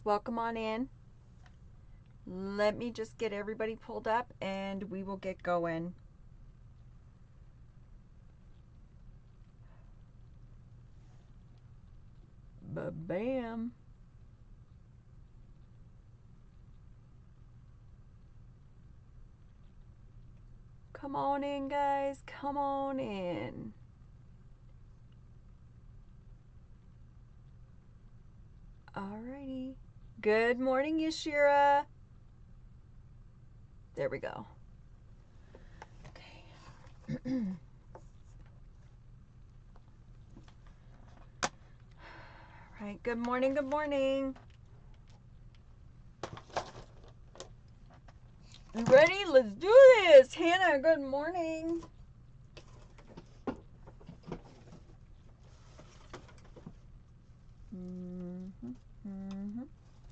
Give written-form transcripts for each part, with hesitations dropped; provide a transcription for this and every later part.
Welcome on in. Let me just get everybody pulled up and we will get going. Ba-bam. Come on in, guys. Come on in. Alrighty. Good morning, Yashira. There we go. Okay. Right. Good morning. Good morning. You ready? Let's do this. Hannah, good morning.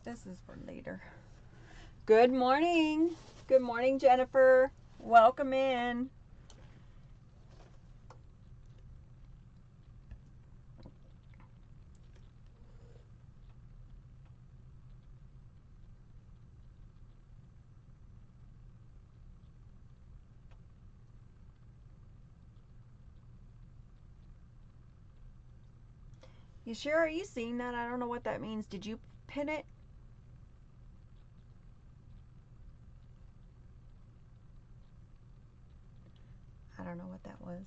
This is for later. Good morning. Good morning, Jennifer. Welcome in. You sure? Are you seeing that? I don't know what that means. Did you pin it? I don't know what that was.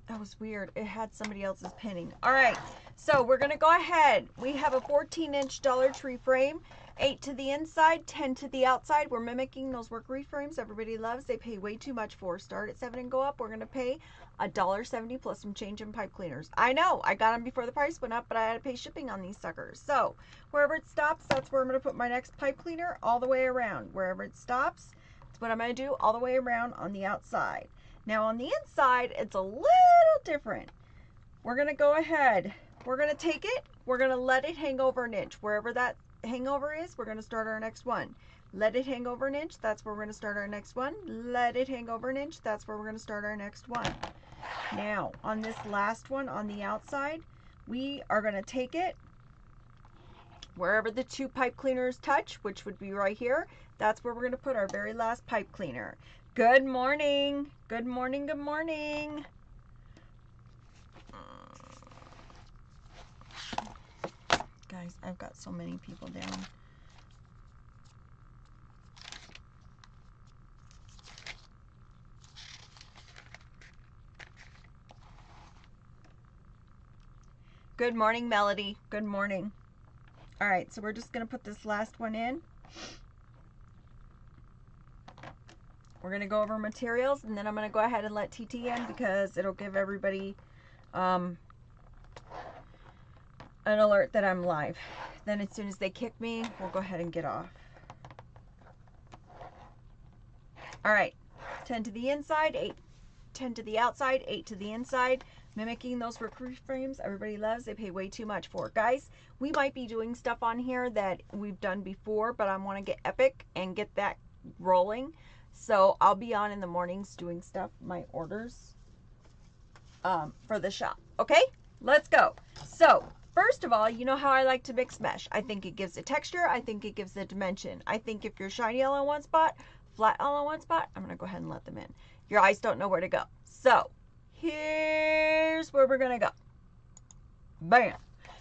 That was weird. It had somebody else's pinning. All right, so we're going to go ahead. We have a 14-inch Dollar Tree frame, 8 to the inside, 10 to the outside. We're mimicking those work wreath frames everybody loves. They pay way too much for. Start at $7 and go up. We're going to pay $1.70 plus some change in pipe cleaners. I know, I got them before the price went up, but I had to pay shipping on these suckers. So wherever it stops, that's where I'm going to put my next pipe cleaner all the way around. Wherever it stops, that's what I'm going to do all the way around on the outside. Now on the inside, it's a little different. We're going to go ahead. We're going to take it. We're going to let it hang over an inch. Wherever that hangover is, we're going to start our next one. Let it hang over an inch. That's where we're going to start our next one. Let it hang over an inch. That's where we're going to start our next one. Now, on this last one on the outside, we are going to take it wherever the two pipe cleaners touch, which would be right here. That's where we're going to put our very last pipe cleaner. Good morning. Good morning. Good morning. Guys, I've got so many people down. Good morning, Melody. Good morning. All right, so we're just going to put this last one in. We're going to go over materials, and then I'm going to go ahead and let TT in because it'll give everybody an alert that I'm live. Then as soon as they kick me, we'll go ahead and get off. All right, 10 to the inside, 8, 10 to the outside, 8 to the inside. Mimicking those work wreath frames everybody loves. They pay way too much for. Guys, we might be doing stuff on here that we've done before, but I want to get epic and get that rolling. So I'll be on in the mornings doing stuff, my orders for the shop. Okay, let's go. So first of all, you know how I like to mix mesh. I think it gives a texture. I think it gives a dimension. I think if you're shiny all in one spot, flat all in one spot, I'm going to go ahead and let them in. Your eyes don't know where to go. So here's where we're going to go. Bam.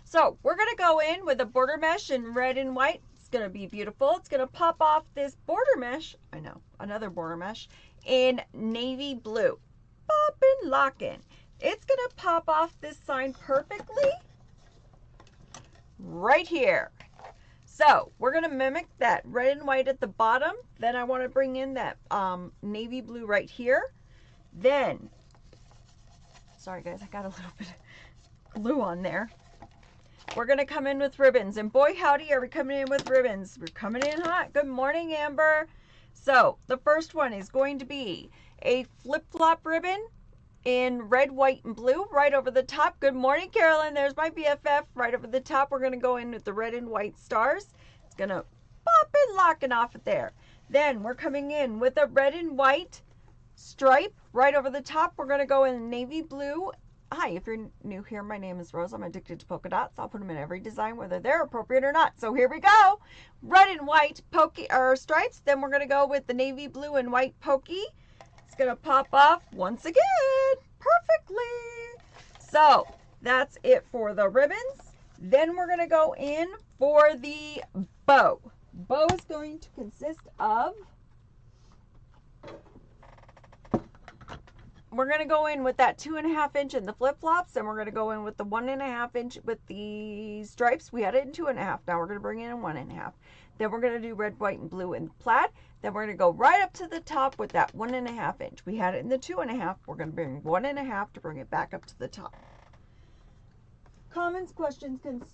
So we're going to go in with a border mesh in red and white. It's going to be beautiful. It's going to pop off this border mesh. I know, another border mesh in navy blue. Poppin', lockin'. It's going to pop off this sign perfectly right here. So we're going to mimic that red and white at the bottom. Then I want to bring in that navy blue right here. Then, sorry guys, I got a little bit of glue on there. We're going to come in with ribbons. And boy, howdy, are we coming in with ribbons. We're coming in hot. Good morning, Amber. So the first one is going to be a flip-flop ribbon in red, white, and blue right over the top. Good morning, Carolyn. There's my BFF right over the top. We're going to go in with the red and white stars. It's going to pop and locking off it there. Then we're coming in with a red and white stripe right over the top. We're going to go in navy blue. Hi, if you're new here, my name is Rose. I'm addicted to polka dots. I'll put them in every design, whether they're appropriate or not. So here we go. Red and white pokey or stripes. Then we're going to go with the navy blue and white pokey. It's going to pop off once again perfectly. So that's it for the ribbons. Then we're going to go in for the bow. Bow is going to consist of, we're going to go in with that 2.5 inch in the flip-flops, and we're going to go in with the 1.5 inch with the stripes. We had it in 2.5. Now we're going to bring it in 1.5. Then we're going to do red, white, and blue in plaid. Then we're going to go right up to the top with that 1.5 inch. We had it in the 2.5. We're going to bring 1.5 to bring it back up to the top. Comments, questions, concerns?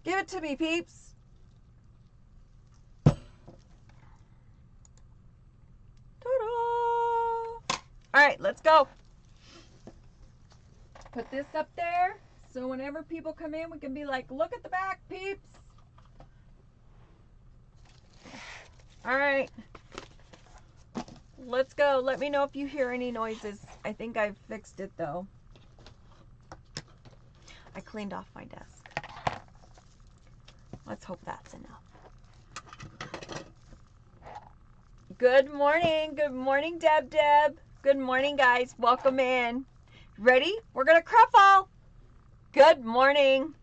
Give it to me, peeps. All right, let's go. Put this up there so whenever people come in, we can be like, look at the back, peeps. All right. Let's go. Let me know if you hear any noises. I think I've fixed it, though. I cleaned off my desk. Let's hope that's enough. Good morning. Good morning, Deb. Good morning, guys. Welcome in. Ready? We're going to cruffle. Good morning.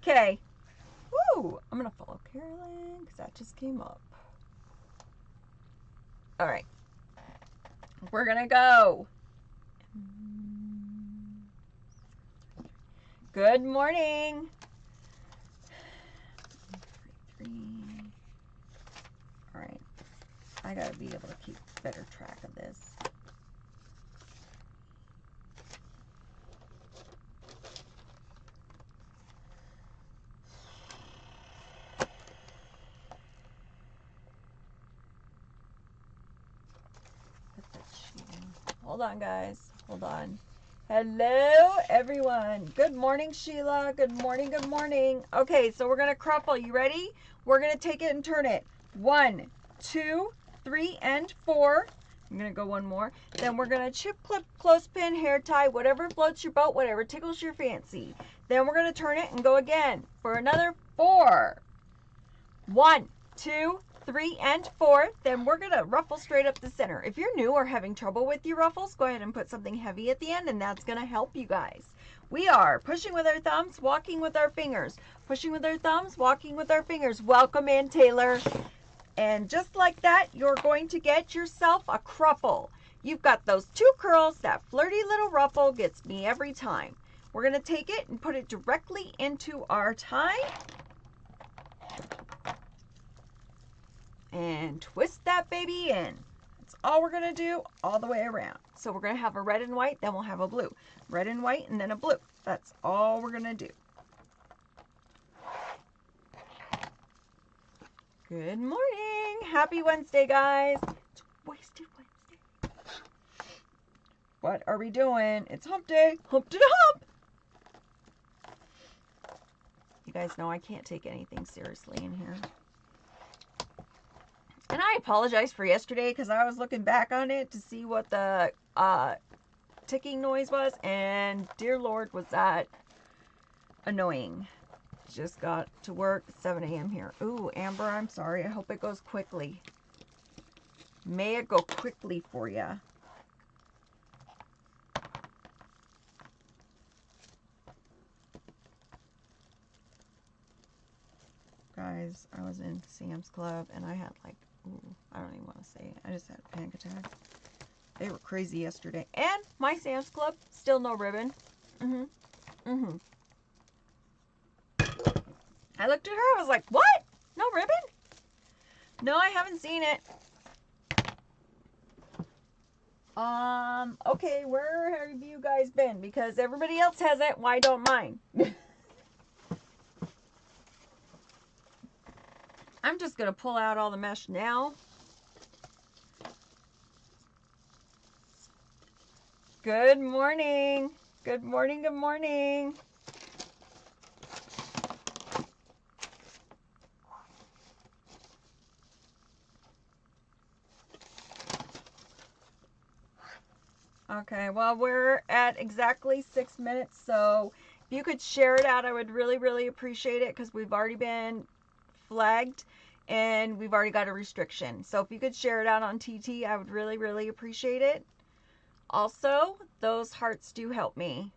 Okay. Woo! I'm going to follow Carolyn because that just came up. All right. We're going to go. Good morning. 3. All right. I got to be able to keep better track of this. Hold on, guys. Hold on. Hello, everyone. Good morning, Sheila. Good morning, good morning. Okay, so we're going to cruffle. You ready? We're going to take it and turn it. 1, 2, 3, and 4. I'm going to go one more. Then we're going to chip, clip, clothespin, hair tie, whatever floats your boat, whatever tickles your fancy. Then we're going to turn it and go again for another 4. 1, 2, 3, and 4. Then we're going to ruffle straight up the center. If you're new or having trouble with your ruffles, go ahead and put something heavy at the end, and that's going to help you guys. We are pushing with our thumbs, walking with our fingers. Pushing with our thumbs, walking with our fingers. Welcome in, Taylor. And just like that, you're going to get yourself a cruffle. You've got those 2 curls. That flirty little ruffle gets me every time. We're going to take it and put it directly into our tie. And twist that baby in. That's all we're going to do all the way around. So we're going to have a red and white, then we'll have a blue. Red and white, and then a blue. That's all we're going to do. Good morning. Happy Wednesday, guys. It's Wasted Wednesday. What are we doing? It's hump day. Hump to the hump. You guys know I can't take anything seriously in here. And I apologize for yesterday because I was looking back on it to see what the ticking noise was. And dear Lord, was that annoying. Just got to work at 7 a.m. here. Ooh, Amber, I'm sorry. I hope it goes quickly. May it go quickly for you. Guys, I was in Sam's Club and I had like, ooh, I don't even want to say it. I just had a panic attack. They were crazy yesterday. And my Sam's Club, still no ribbon. I looked at her, I was like, what? No ribbon? No, I haven't seen it. Okay, where have you guys been? Because everybody else has it, why don't mine? I'm just going to pull out all the mesh now. Good morning. Good morning, good morning. Okay, well, we're at exactly 6 minutes, so if you could share it out, I would really, really appreciate it, because we've already been flagged and we've already got a restriction. So if you could share it out on TT, I would really, really appreciate it. Also, those hearts do help me.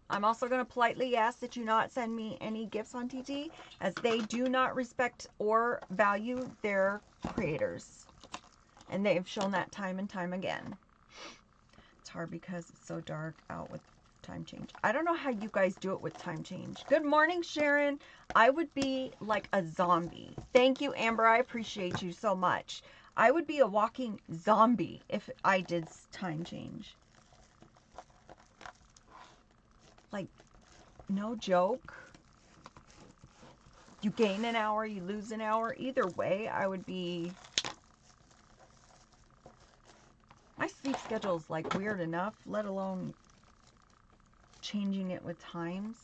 I'm also going to politely ask that you not send me any gifts on TT, as they do not respect or value their creators. And they've shown that time and time again. It's hard because it's so dark out with time change. I don't know how you guys do it with time change. Good morning, Sharon. I would be like a zombie. Thank you, Amber. I appreciate you so much. I would be a walking zombie if I did time change. Like, no joke. You gain an hour, you lose an hour. Either way, I would be... My sleep schedule is like weird enough, let alone changing it with times.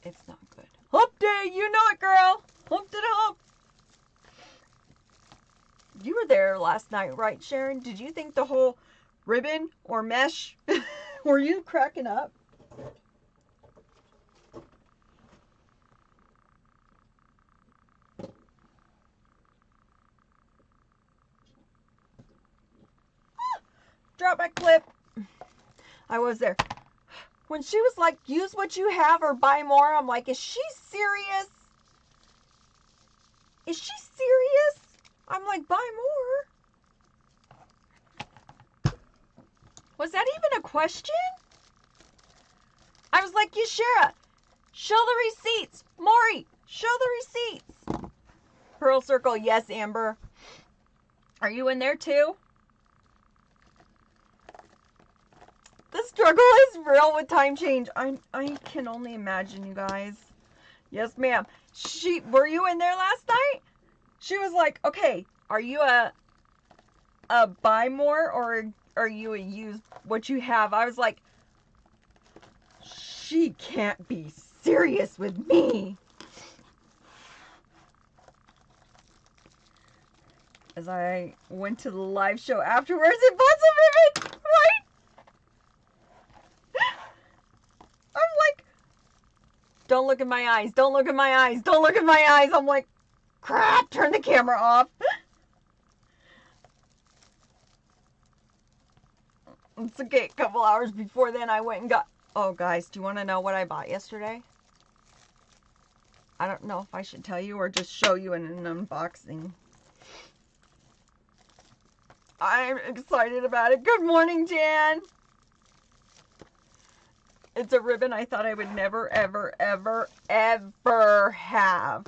It's not good. Hump day, you know it, girl. Hump to the hump. You were there last night, right, Sharon? Did you think the whole ribbon or mesh, were you cracking up? Drop my clip. I was there. When she was like, use what you have or buy more, I'm like, is she serious? Is she serious? I'm like, buy more? Was that even a question? I was like, Yashira, show the receipts. Maury, show the receipts. Pearl Circle, yes, Amber. Are you in there too? The struggle is real with time change. I can only imagine, you guys. Yes, ma'am. Were you in there last night? She was like, okay, are you a buy more, or are you a use what you have? I was like, she can't be serious with me. As I went to the live show afterwards and bought some ribbon, right? I'm like, don't look in my eyes, don't look in my eyes, don't look in my eyes. I'm like, crap, turn the camera off. It's okay, a couple hours before then I went and got, oh guys, do you want to know what I bought yesterday? I don't know if I should tell you or just show you in an unboxing. I'm excited about it. Good morning, Jan. It's a ribbon I thought I would never, ever, ever, ever have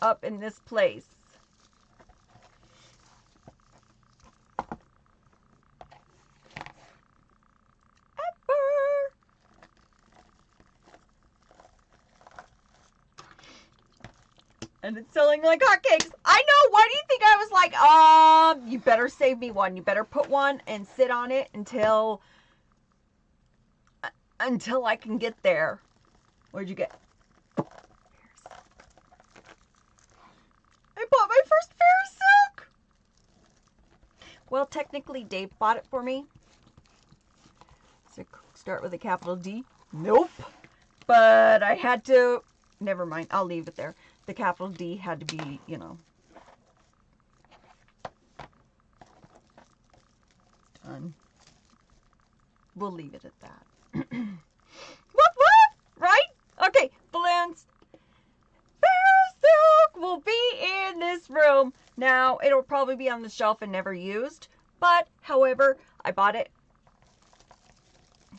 up in this place. Ever. And it's selling like hotcakes. I know. Why do you think I was like, you better save me one. You better put one and sit on it until I can get there. What'd you get? I bought my first pair of silk. Well, technically, Dave bought it for me. So start with a capital D. Nope. But I had to. Never mind. I'll leave it there. The capital D had to be, you know. Done. We'll leave it at that. Woof woof! Right? Okay, balloons. Bear silk will be in this room. Now, it'll probably be on the shelf and never used. But, however, I bought it.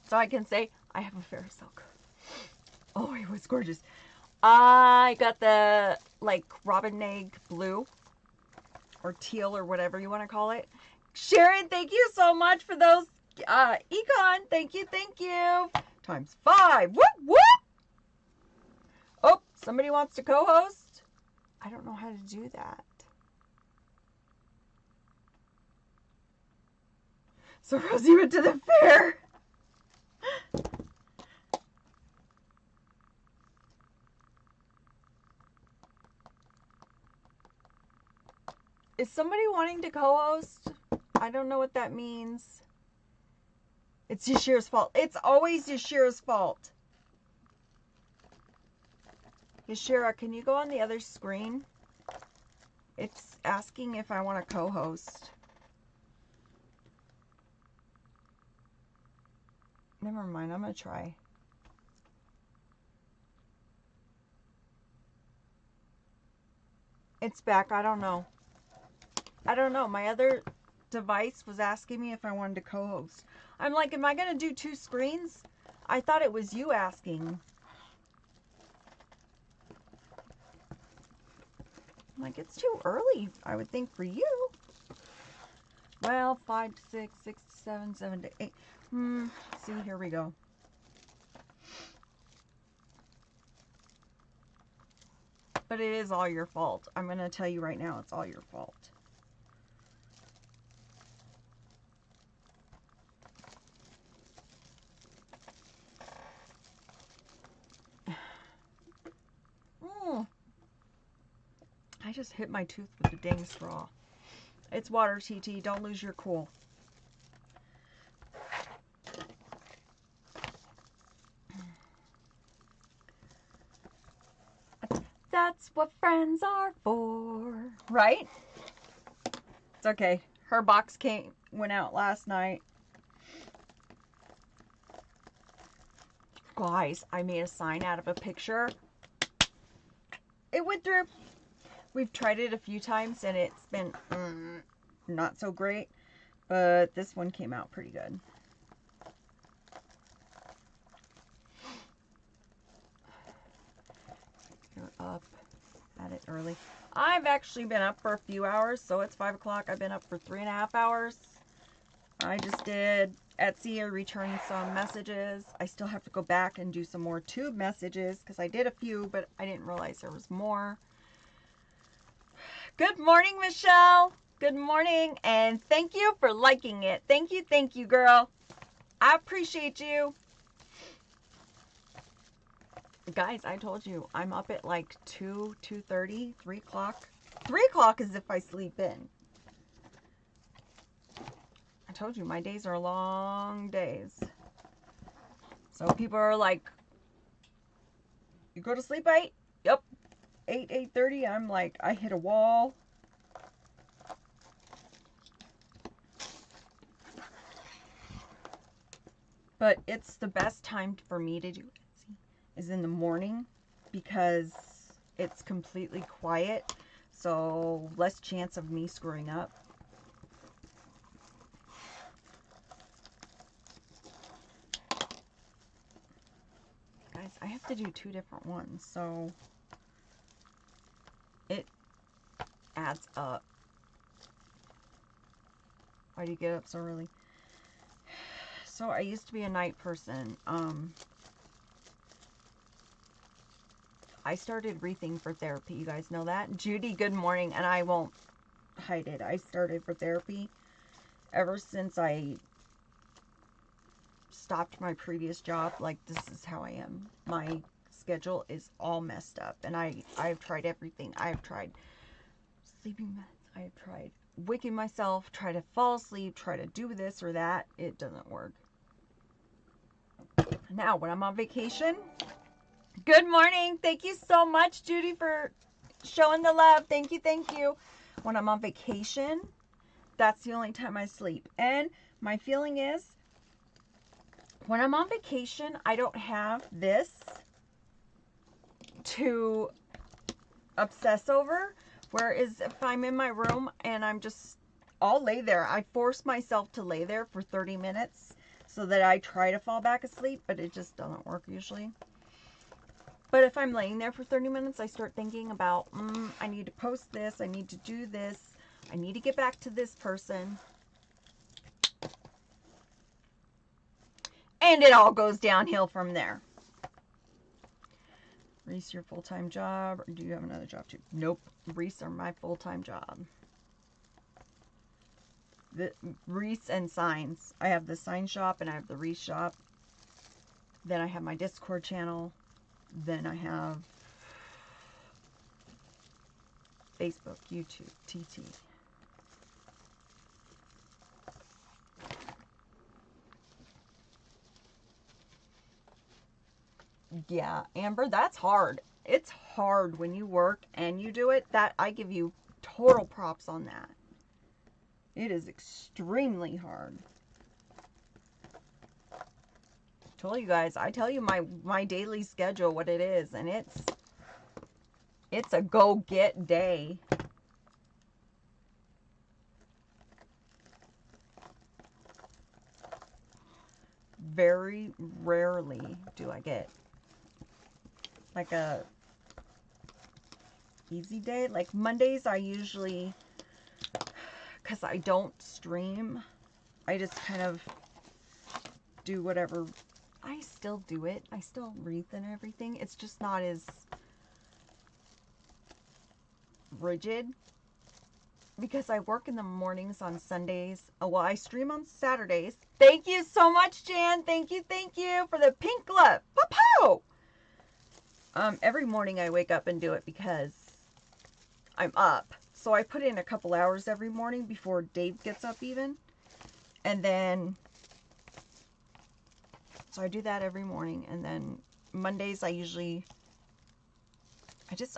So I can say I have a fair silk. Oh, it was gorgeous. I got the, like, robin egg blue. Or teal or whatever you want to call it. Sharon, thank you so much for those. Econ, thank you, thank you. Times 5. Whoop, whoop. Oh, somebody wants to co-host? I don't know how to do that. So Rosie went to the fair. Is somebody wanting to co-host? I don't know what that means. It's Yashira's fault. It's always Yashira's fault. Yashira, can you go on the other screen? It's asking if I want to co-host. Never mind, I'm going to try. It's back. I don't know. I don't know. My other device was asking me if I wanted to co-host. I'm like, am I going to do 2 screens? I thought it was you asking. I'm like, it's too early, I would think, for you. Well, 5 to 6, 6 to 7, 7 to 8. See, here we go. But it is all your fault. I'm going to tell you right now, it's all your fault. I just hit my tooth with the dang straw. It's water, TT. Don't lose your cool. That's what friends are for. Right? It's okay. Her box went out last night. Guys, I made a sign out of a picture. It went through. We've tried it a few times and it's been not so great. But this one came out pretty good. You're up at it early. I've actually been up for a few hours, so it's 5 o'clock. I've been up for 3.5 hours. I just did Etsy, returning some messages. I still have to go back and do some more tube messages because I did a few, but I didn't realize there was more. Good morning, Michelle. Good morning, and thank you for liking it. Thank you, girl. I appreciate you. Guys, I told you, I'm up at like 2, 2:30, 3 o'clock. 3 o'clock is if I sleep in. I told you, my days are long days. So people are like, you go to sleep at 8? Yep. 8, 8:30, I'm like, I hit a wall. But it's the best time for me to do it is in the morning because it's completely quiet. So less chance of me screwing up. Guys, I have to do 2 different ones, so it adds up. Why do you get up so early? So I used to be a night person. I started wreathing for therapy. You guys know that? Judy, good morning. And I won't hide it. I started for therapy ever since I stopped my previous job. Like, this is how I am. My schedule is all messed up. And I've tried everything. I've tried sleeping meds. I've tried waking myself, try to fall asleep, try to do this or that. It doesn't work. Now, when I'm on vacation, good morning. Thank you so much, Judy, for showing the love. Thank you. When I'm on vacation, that's the only time I sleep. And my feeling is, when I'm on vacation, I don't have this to obsess over. Whereas if I'm in my room and I'll lay there. I force myself to lay there for 30 minutes so that I try to fall back asleep, but it just doesn't work usually. But if I'm laying there for 30 minutes, I start thinking about, I need to post this, I need to do this, I need to get back to this person. And it all goes downhill from there. Reese, your full-time job, or do you have another job too? Nope. Reese are my full-time job. The Reese and signs. I have the sign shop and I have the Reese shop. Then I have my Discord channel. Then I have Facebook, YouTube, TT. Yeah, Amber, that's hard. It's hard when you work and you do it. That I give you total props on that. It is extremely hard. Told you guys, I tell you my daily schedule what it is, and it's a go get day. Very rarely do I get like a easy day. Like Mondays I usually, because I don't stream, I just kind of do whatever. I still do it. I still wreath and everything. It's just not as rigid because I work in the mornings on Sundays. Oh, well, I stream on Saturdays. Thank you so much, Jan. Thank you for the pink glove. Pow! Every morning I wake up and do it because I'm up. So I put in a couple hours every morning before Dave gets up even. And then, so I do that every morning. And then Mondays I usually,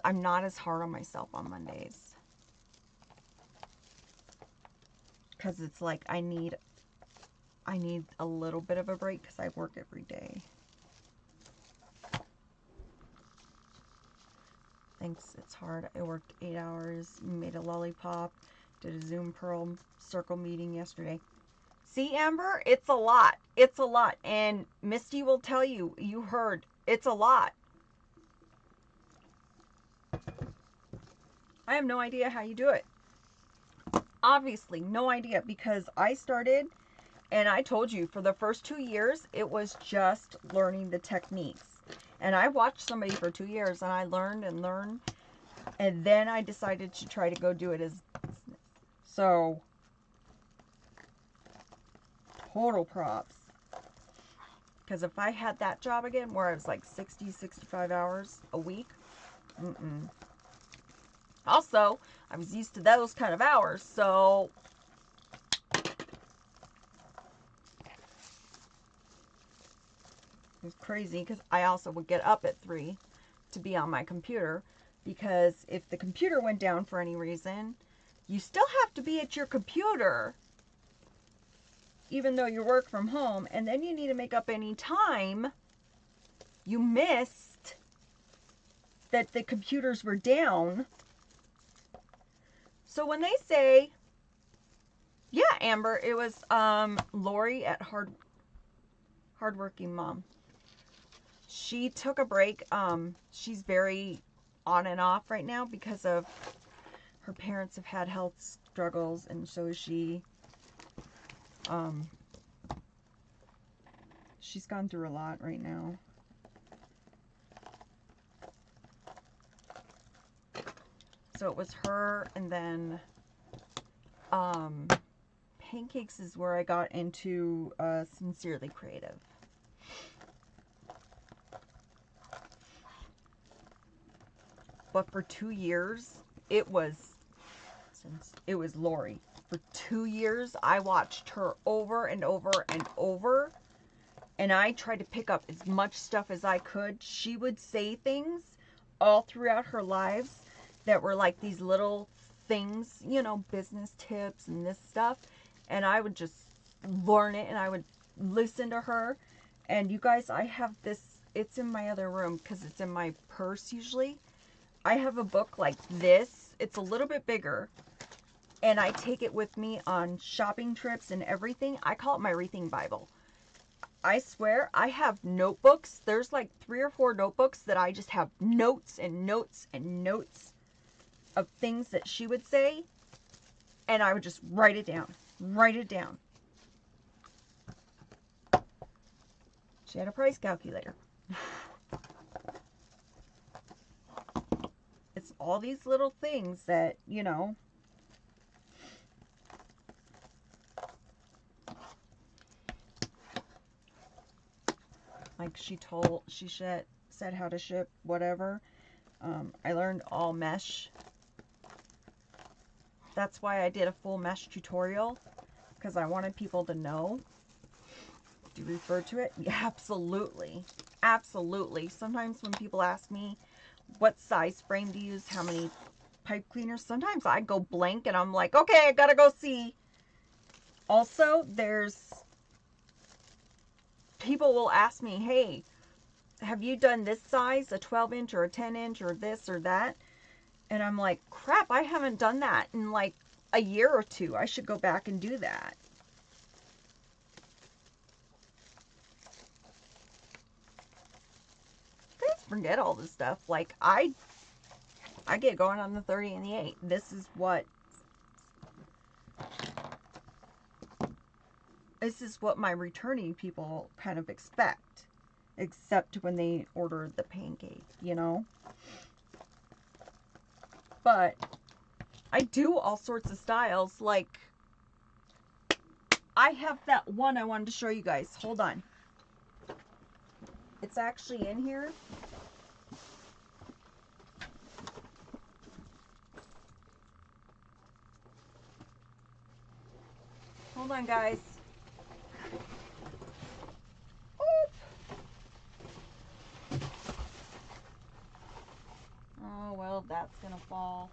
I'm not as hard on myself on Mondays. Because it's like I need a little bit of a break because I work every day. Thanks, it's hard. I worked 8 hours, made a lollipop, did a Zoom Pearl Circle meeting yesterday. See, Amber, it's a lot. It's a lot. And Misty will tell you, you heard, it's a lot. I have no idea how you do it. Obviously, no idea, because I started, and I told you, for the first 2 years, it was just learning the techniques. And I watched somebody for 2 years, and I learned and learned, and then I decided to try to go do it as business. So, total props. Because if I had that job again, where I was like 60, 65 hours a week, Also, I was used to those kind of hours, so it was crazy because I also would get up at 3 to be on my computer, because if the computer went down for any reason, you still have to be at your computer even though you work from home, and then you need to make up any time you missed that the computers were down. So when they say, yeah, Amber, it was Lori at Hardworking Mom. She took a break. She's very on and off right now because of her parents have had health struggles, and so is she. She's gone through a lot right now. So it was her, and then pancakes is where I got into Sincerely Creative. But for 2 years, it was Lori. For 2 years, I watched her over and over and over, and I tried to pick up as much stuff as I could. She would say things all throughout her lives that were like these little things, you know, business tips and this stuff, and I would just learn it, and I would listen to her. And you guys, I have this, it's in my other room because it's in my purse usually. I have a book like this. It's a little bit bigger, and I take it with me on shopping trips and everything. I call it my wreathing Bible. I swear, I have notebooks. There's like 3 or 4 notebooks that I just have notes and notes and notes of things that she would say, and I would just write it down. Write it down. She had a price calculator. It's all these little things that, you know, like she said how to ship whatever. I learned all mesh. That's why I did a full mesh tutorial, because I wanted people to know. Do you refer to it? Yeah, absolutely. Absolutely. Sometimes when people ask me what size frame to use, how many pipe cleaners, sometimes I go blank and I'm like, okay, I gotta go see. Also, there's people will ask me, hey, have you done this size, a 12-inch or a 10-inch or this or that? And I'm like, crap, I haven't done that in like a year or two. I should go back and do that. I just forget all this stuff. Like, I get going on the 30 and the 8. This is what my returning people kind of expect, except when they order the pancake, you know. But I do all sorts of styles. Like, I have that one I wanted to show you guys. Hold on. It's actually in here. Hold on, guys. Oop. Oh, well, that's gonna fall.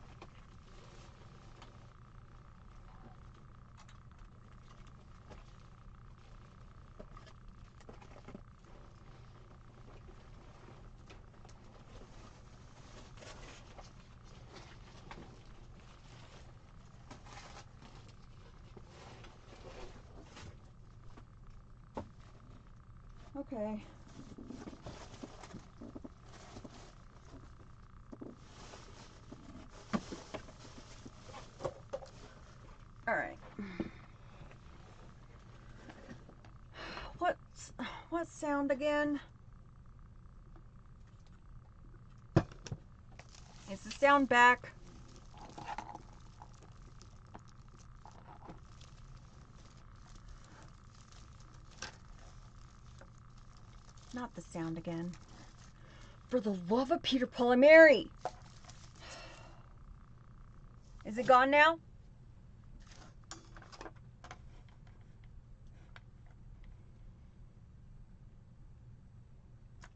Okay. All right. What sound again? Is the sound back? Not the sound again. For the love of Peter, Paul, and Mary. Is it gone now?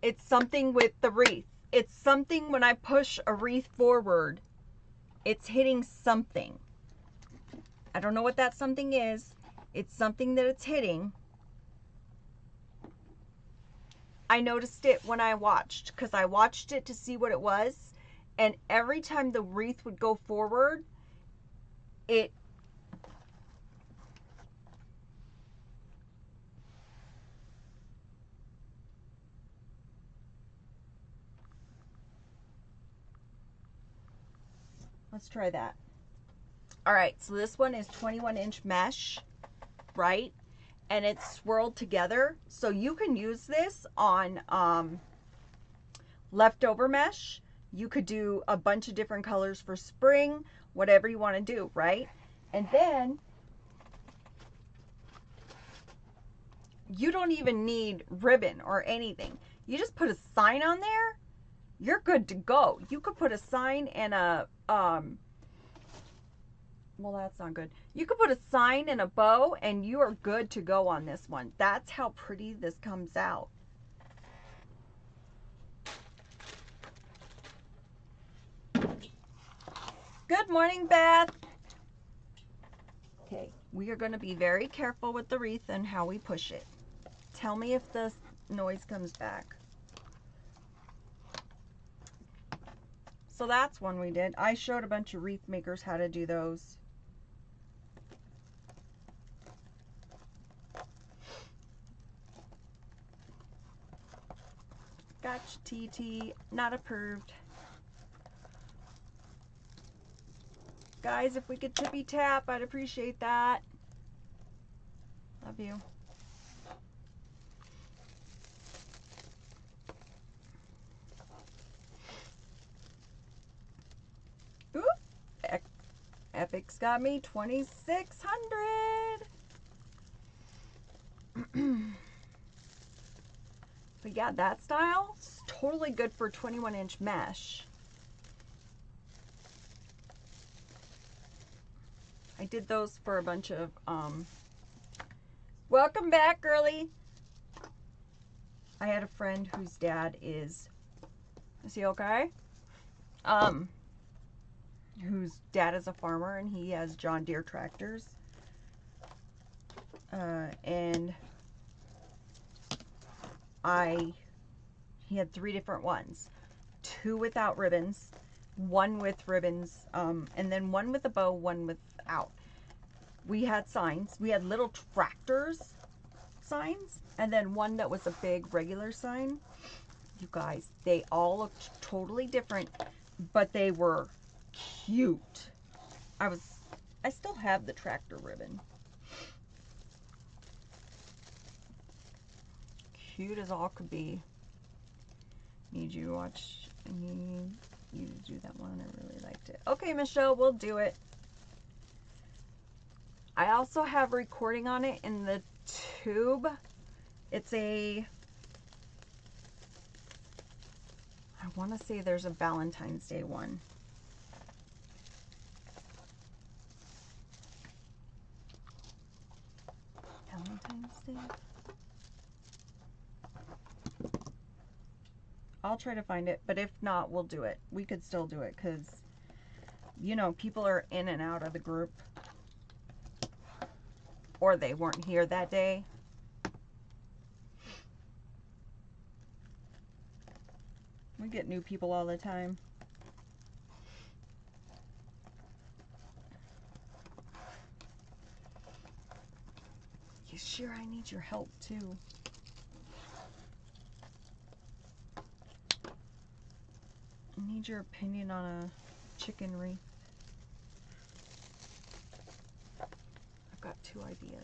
It's something with the wreath. It's something when I push a wreath forward, it's hitting something. I don't know what that something is. It's something that it's hitting. I noticed it when I watched, because I watched it to see what it was. And every time the wreath would go forward, it let's try that. All right, so this one is 21-inch mesh, right? And it's swirled together. So you can use this on leftover mesh. You could do a bunch of different colors for spring, whatever you want to do, right? And then you don't even need ribbon or anything. You just put a sign on there, you're good to go. You could put a sign and a well, that's not good. You could put a sign and a bow and you are good to go on this one. That's how pretty this comes out. Good morning, Beth. Okay, we are going to be very careful with the wreath and how we push it. Tell me if the noise comes back. So that's one we did. I showed a bunch of wreath makers how to do those. Gotcha, TT. Not approved. Guys, if we could tippy tap, I'd appreciate that. Love you. Oop. Epic's got me 2,600. But yeah, that style is totally good for 21-inch mesh. I did those for a bunch of welcome back, girly. I had a friend whose dad is he okay? Whose dad is a farmer and he has John Deere tractors. And he had 3 different ones. 2 without ribbons, 1 with ribbons, and then 1 with a bow, 1 without. We had signs. We had little tractors signs, and then 1 that was a big regular sign. You guys, they all looked totally different, but they were cute. I still have the tractor ribbon. Cute as all could be. Need you to watch. I need you to do that one. I really liked it. Okay, Michelle, we'll do it. I also have recording on it in the tube. It's I want to say there's a Valentine's Day one. Valentine's Day? I'll try to find it, but if not, we'll do it. We could still do it because, you know, people are in and out of the group. Or they weren't here that day. We get new people all the time. You sure I need your help too? I need your opinion on a chicken wreath. I've got 2 ideas.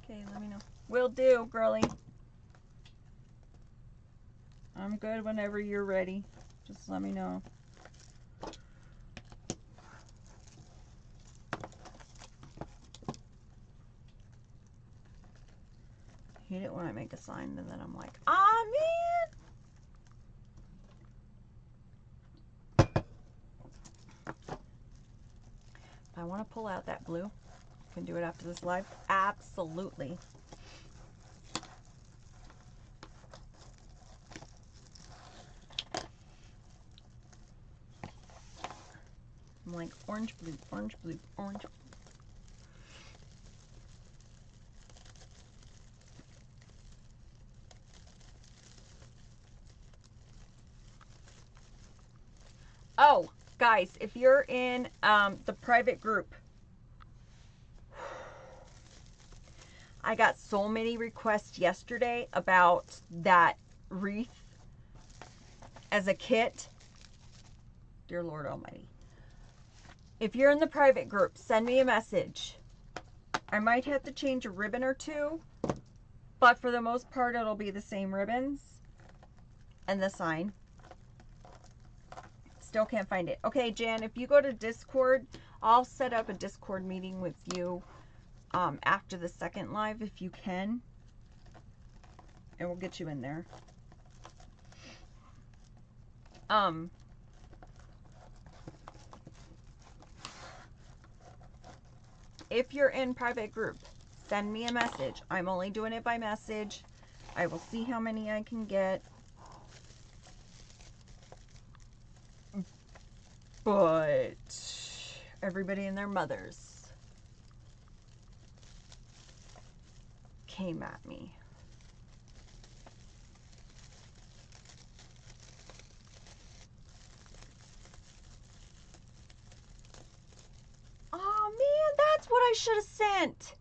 Okay, let me know. Will do, girly. I'm good whenever you're ready. Just let me know. I hate it when I make a sign and then I'm like, ah, man. If I want to pull out that blue, can do it after this live. Absolutely. I'm like orange, blue, orange, blue, orange. Oh, guys, if you're in the private group, I got so many requests yesterday about that wreath as a kit. Dear Lord Almighty. If you're in the private group, send me a message. I might have to change a ribbon or 2, but for the most part, it'll be the same ribbons and the sign. Still can't find it. Okay, Jan, if you go to Discord, I'll set up a Discord meeting with you after the second live if you can. And we'll get you in there. If you're in private group, send me a message. I'm only doing it by message. I will see how many I can get. But everybody and their mothers came at me. Oh man, that's what I should have sent.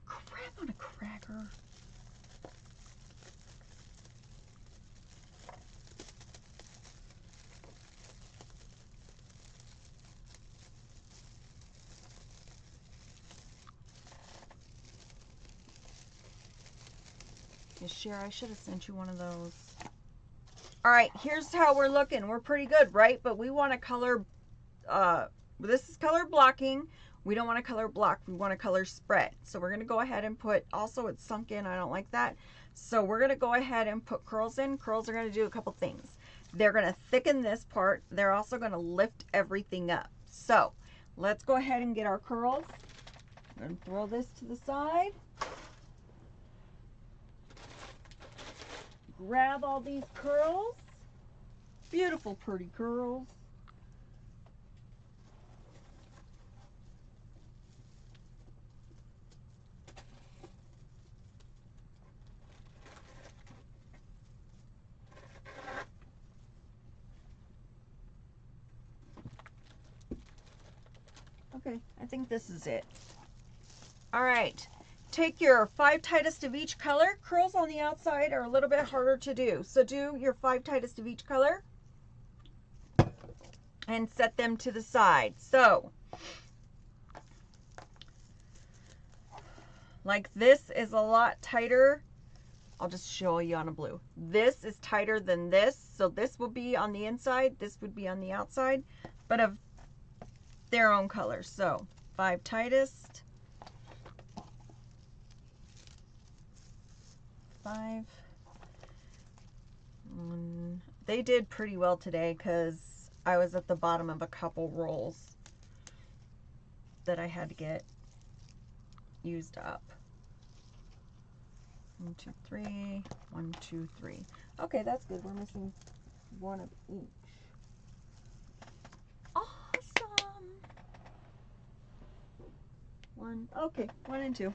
Crap on a cracker. Share, I should have sent you one of those. All right, here's how we're looking. We're pretty good, right? But we want to color, this is color blocking. We don't want to color block. We want to color spread. So we're going to go ahead and put, also it's sunk in. I don't like that. So we're going to go ahead and put curls in. Curls are going to do a couple things. They're going to thicken this part. They're also going to lift everything up. So let's go ahead and get our curls. I'm going to throw this to the side. Grab all these curls. Beautiful, pretty curls. Okay, I think this is it. All right, take your 5 tightest of each color. Curls on the outside are a little bit harder to do. So do your 5 tightest of each color and set them to the side. So, like this is a lot tighter. I'll just show you on a blue. This is tighter than this. So this will be on the inside. This would be on the outside, but of their own color. So 5 tightest. 5. They did pretty well today because I was at the bottom of a couple rolls that I had to get used up. 1, 2, 3. 1, 2, 3. Okay, that's good. We're missing one of each. Awesome. 1. Okay, 1 and 2.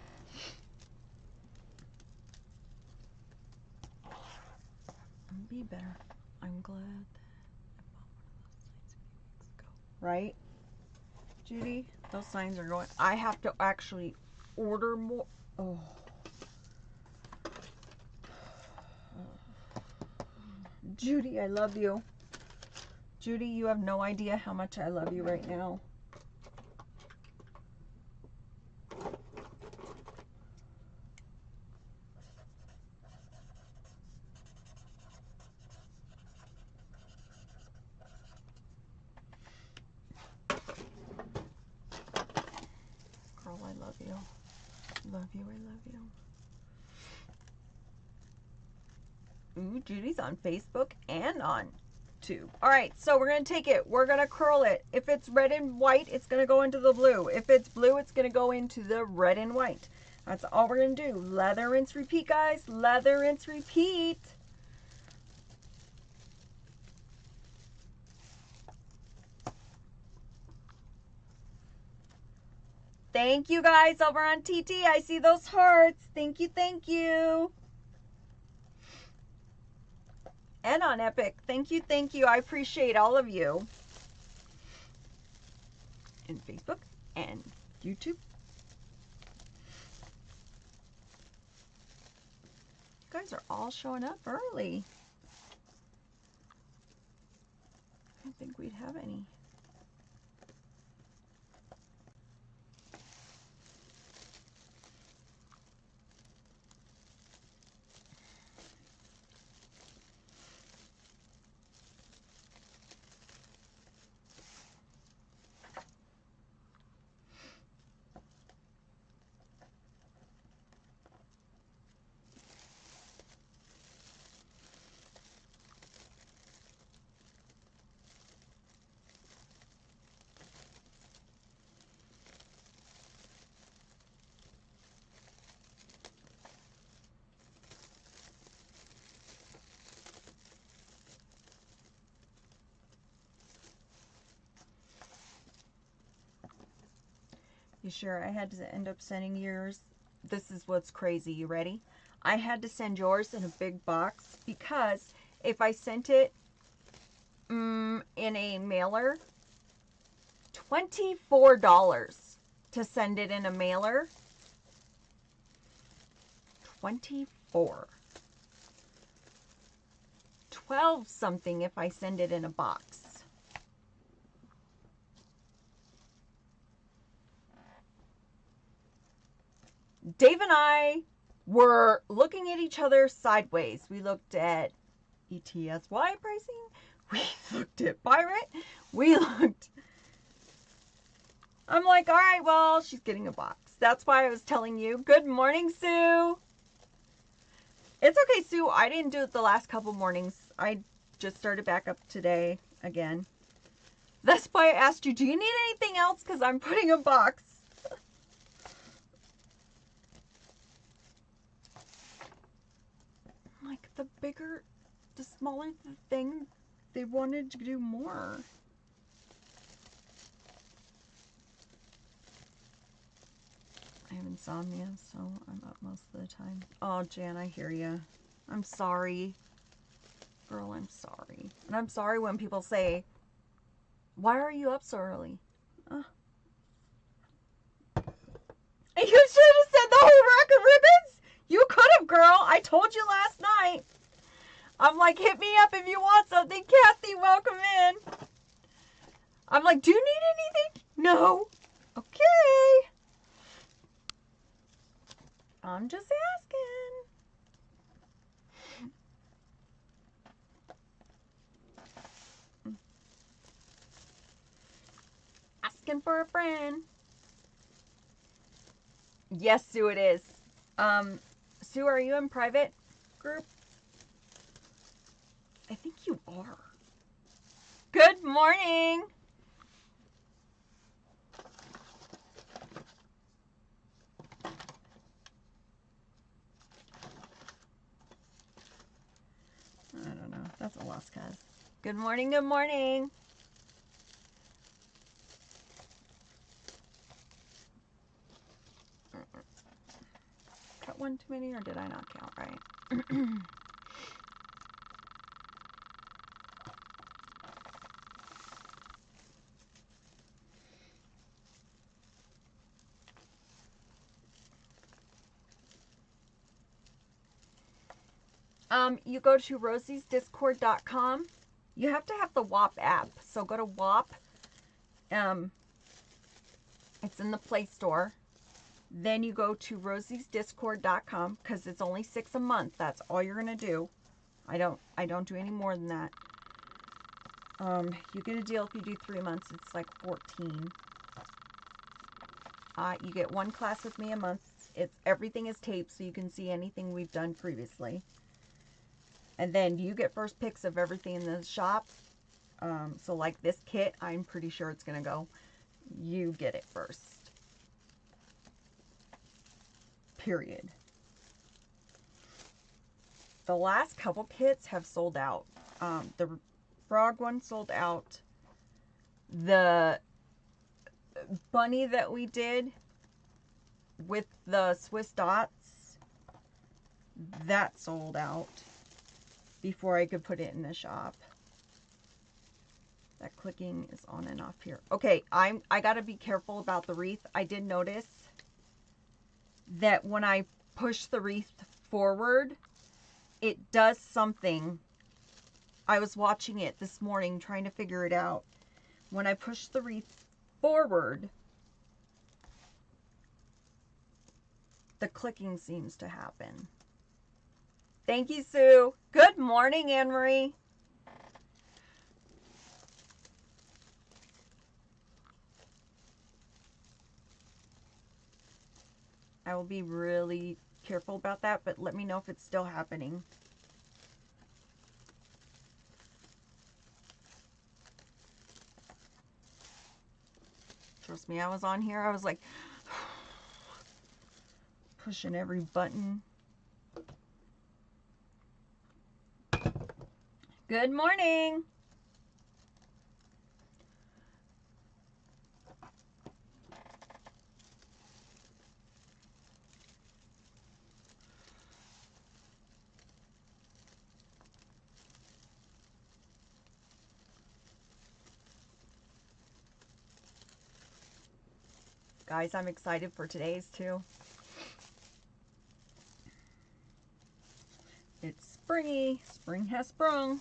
Be better. I'm glad that I bought one of those signs a few weeks ago. Right, Judy? Those signs are going. I have to actually order more. Oh. Judy, I love you. Judy, you have no idea how much I love you right now. Girl, I love you. Love you, I love you. Ooh, Judy's on Facebook and on YouTube. All right, so we're going to take it. We're going to curl it. If it's red and white, it's going to go into the blue. If it's blue, it's going to go into the red and white. That's all we're going to do. Lather, rinse, repeat, guys. Lather, rinse, repeat. Thank you, guys, over on TT. I see those hearts. Thank you, thank you. And on Epic. Thank you, thank you. I appreciate all of you. And Facebook and YouTube. You guys are all showing up early. I don't think we'd have any. You sure? I had to end up sending yours. This is what's crazy. You ready? I had to send yours in a big box because if I sent it in a mailer, $24 to send it in a mailer. 24. 12 something if I send it in a box. Dave and I were looking at each other sideways. We looked at ETSY pricing. We looked at Pirate. We looked. I'm like, all right, well, she's getting a box. That's why I was telling you. Good morning, Sue. It's okay, Sue. I didn't do it the last couple mornings. I just started back up today again. That's why I asked you, do you need anything else? Because I'm putting a box. Like, the bigger, the smaller the thing, they wanted to do more. I have insomnia, so I'm up most of the time. Oh, Jan, I hear you. I'm sorry. Girl, I'm sorry. And I'm sorry when people say, why are you up so early? You should have said the whole rack of ribbons. You could have, girl. I told you last night. I'm like, hit me up if you want something. Kathy, welcome in. I'm like, do you need anything? No. Okay. I'm just asking. Asking for a friend. Yes, Sue, it is. Sue, are you in private group? I think you are. Good morning. I don't know. That's a lost cause. Good morning, good morning. Cut one too many, or did I not count right? You go to rosiesdiscord.com. You have to have the WAP app. So go to WAP. It's in the Play Store. Then you go to rosiesdiscord.com because it's only $6 a month. That's all you're gonna do. I don't do any more than that. You get a deal if you do 3 months. It's like 14. You get one class with me a month. Everything is taped so you can see anything we've done previously. And then you get first picks of everything in the shop. So like this kit, I'm pretty sure it's gonna go. You get it first. Period. The last couple kits have sold out. The frog one sold out. The bunny that we did with the Swiss dots, that sold out before I could put it in the shop. That clicking is on and off here. Okay, I gotta be careful about the wreath. I did notice that when I push the wreath forward, it does something. I was watching it this morning trying to figure it out. When I push the wreath forward, the clicking seems to happen. Thank you, Sue. Good morning, Anne-Marie. I will be really careful about that, but let me know if it's still happening. Trust me, I was on here. I was like pushing every button. Good morning. Guys, I'm excited for today's too. It's springy. Spring has sprung.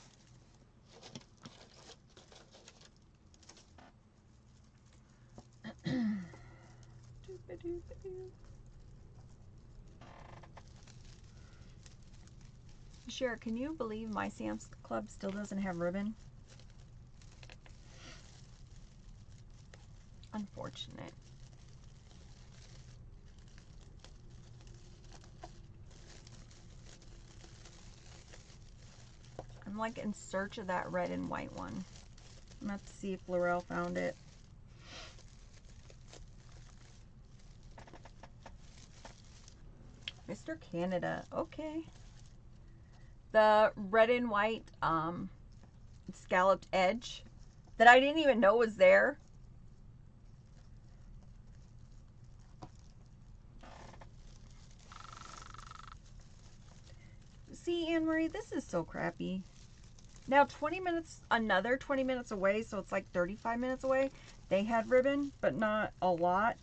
Sure, can you believe my Sam's Club still doesn't have ribbon? Unfortunate. I'm like in search of that red and white one. I'm gonna have to see if Laurel found it. Mr. Canada, okay. The red and white scalloped edge that I didn't even know was there. See, Anne-Marie, this is so crappy. Now 20 minutes, another 20 minutes away, so it's like 35 minutes away, they had ribbon, but not a lot.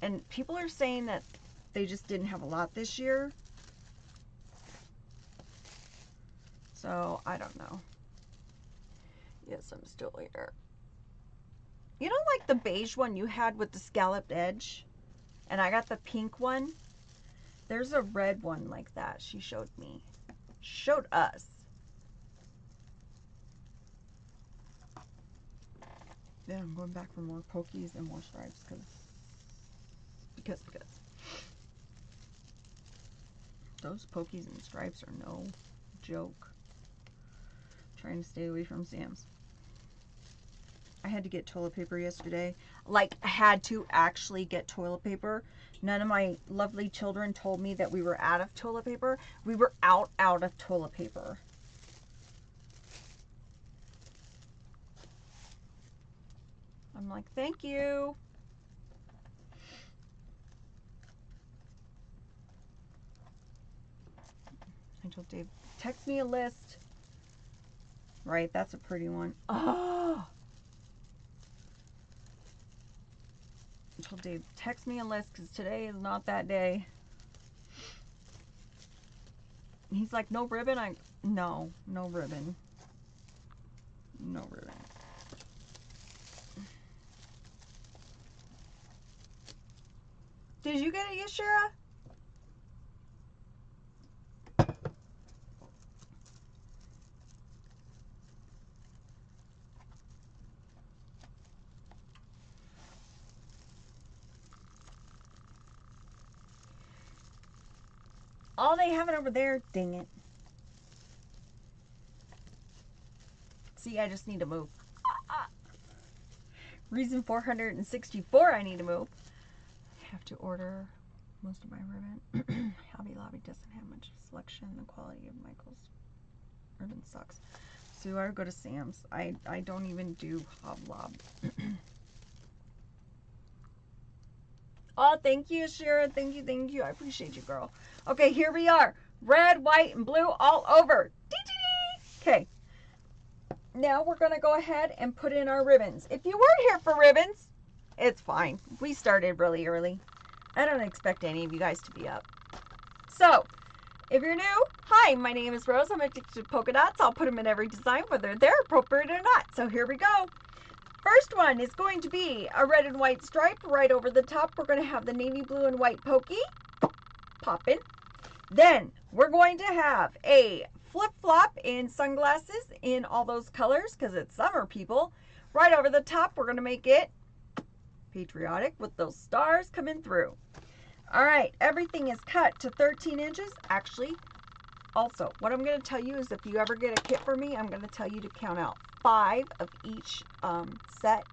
And people are saying that they just didn't have a lot this year. So, I don't know. Yes, I'm still here. You know, like the beige one you had with the scalloped edge? And I got the pink one? There's a red one like that she showed me. Showed us. Then I'm going back for more pokies and more stripes because those pokies and stripes are no joke. I'm trying to stay away from Sam's. I had to get toilet paper yesterday. Like, I had to actually get toilet paper. None of my lovely children told me that we were out of toilet paper. We were out of toilet paper. I'm like, thank you. I told Dave, text me a list. Right, that's a pretty one. Oh! I told Dave, text me a list because today is not that day. He's like, no ribbon? No ribbon. No ribbon. Did you get it, Yashira? Oh, they have it over there. Dang it. See, I just need to move. Reason 464, I need to move. I have to order most of my ribbon. Hobby Lobby doesn't have much selection. The quality of Michael's ribbon sucks. So I go to Sam's. I don't even do Hoblob. Oh, thank you, Sharon. Thank you. I appreciate you, girl. Okay, here we are. Red, white, and blue all over. Okay. Now we're going to go ahead and put in our ribbons. If you weren't here for ribbons, it's fine. We started really early. I don't expect any of you guys to be up. So, if you're new, hi, my name is Rose. I'm addicted to polka dots. I'll put them in every design, whether they're appropriate or not. So here we go. First one is going to be a red and white stripe right over the top. We're going to have the navy blue and white pokey popping. Then we're going to have a flip-flop in sunglasses in all those colors because it's summer, people. Right over the top, we're going to make it patriotic with those stars coming through. All right, everything is cut to 13 inches. Actually, also, what I'm going to tell you is if you ever get a kit for me, I'm going to tell you to count out 5 of each set.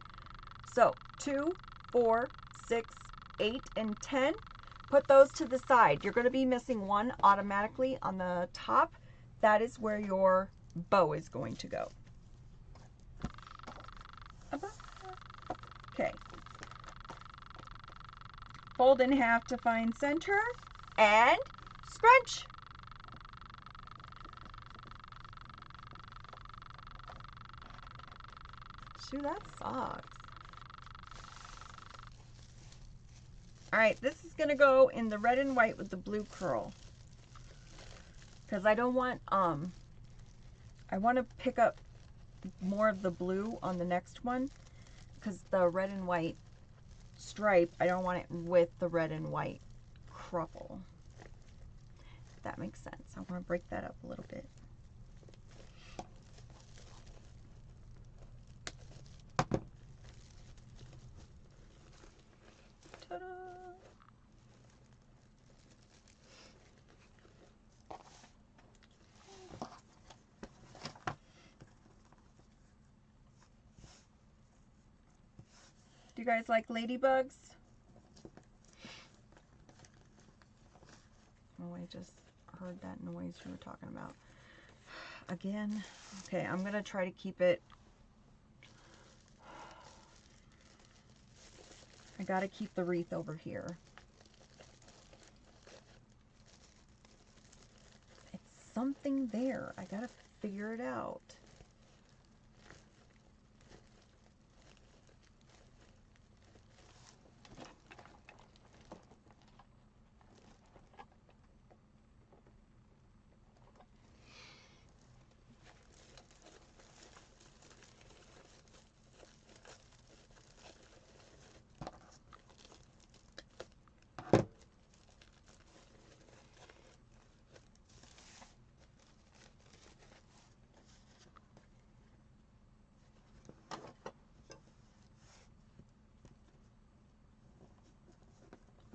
So 2, 4, 6, 8, and 10. Put those to the side. You're going to be missing one automatically on the top. That is where your bow is going to go. Okay. Fold in half to find center and scrunch. Shoot, that sucks. All right, this is gonna go in the red and white with the blue curl. Because I don't want, I want to pick up more of the blue on the next one. Because the red and white stripe, I don't want it with the red and white crumple. that makes sense. I want to break that up a little bit. Ta-da! Do you guys like ladybugs? Oh, I just heard that noise you were talking about. Again? Okay, I'm going to try to keep it. I got to keep the wreath over here. It's something there. I got to figure it out.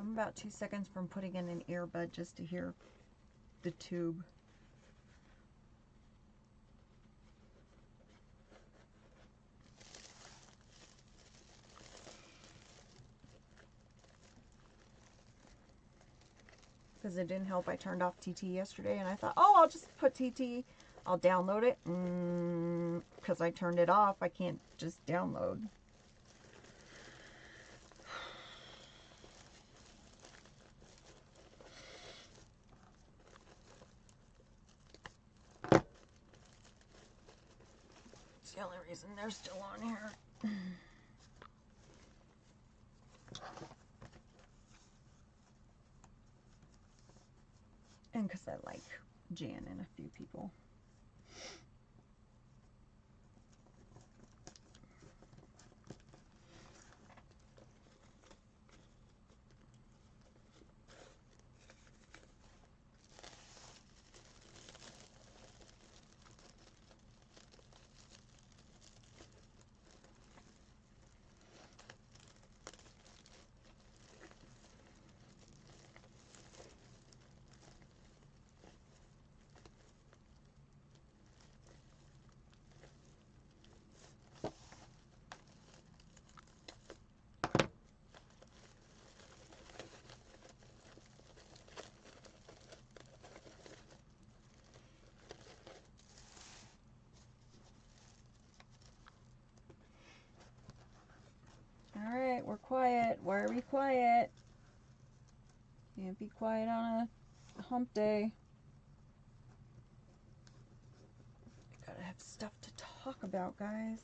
I'm about 2 seconds from putting in an earbud just to hear the tube. Because it didn't help. I turned off TT yesterday and I thought, oh, I'll just put TT. I'll download it. Because I turned it off, I can't just download. It's the only reason they're still on here. And because I like Jan and a few people. All right, we're quiet. Why are we quiet? Can't be quiet on a hump day. I gotta have stuff to talk about, guys.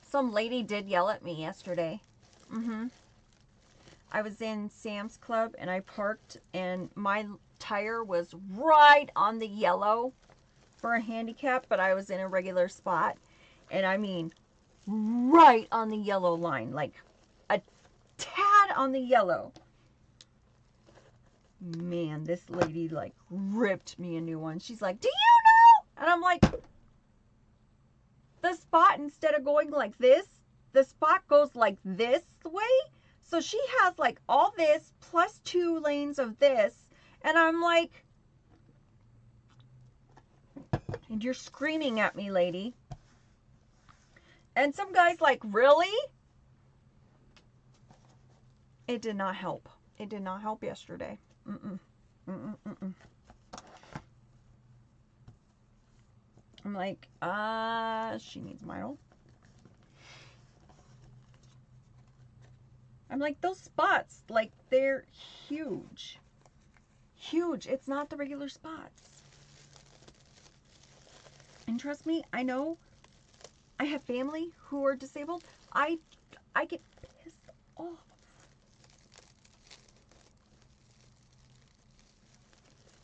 Some lady did yell at me yesterday. I was in Sam's Club and I parked and my tire was right on the yellow for a handicap, but I was in a regular spot. And I mean, right on the yellow line, like a tad on the yellow. Man, this lady like ripped me a new one. She's like, do you know? And I'm like, the spot, instead of going like this, the spot goes like this way. So she has like all this plus 2 lanes of this. And I'm like, and you're screaming at me, lady. And some guy's like, really? It did not help. It did not help yesterday. I'm like, she needs Milo. I'm like, those spots, like, they're huge. Huge. It's not the regular spots. And trust me, I know I have family who are disabled. I get pissed off.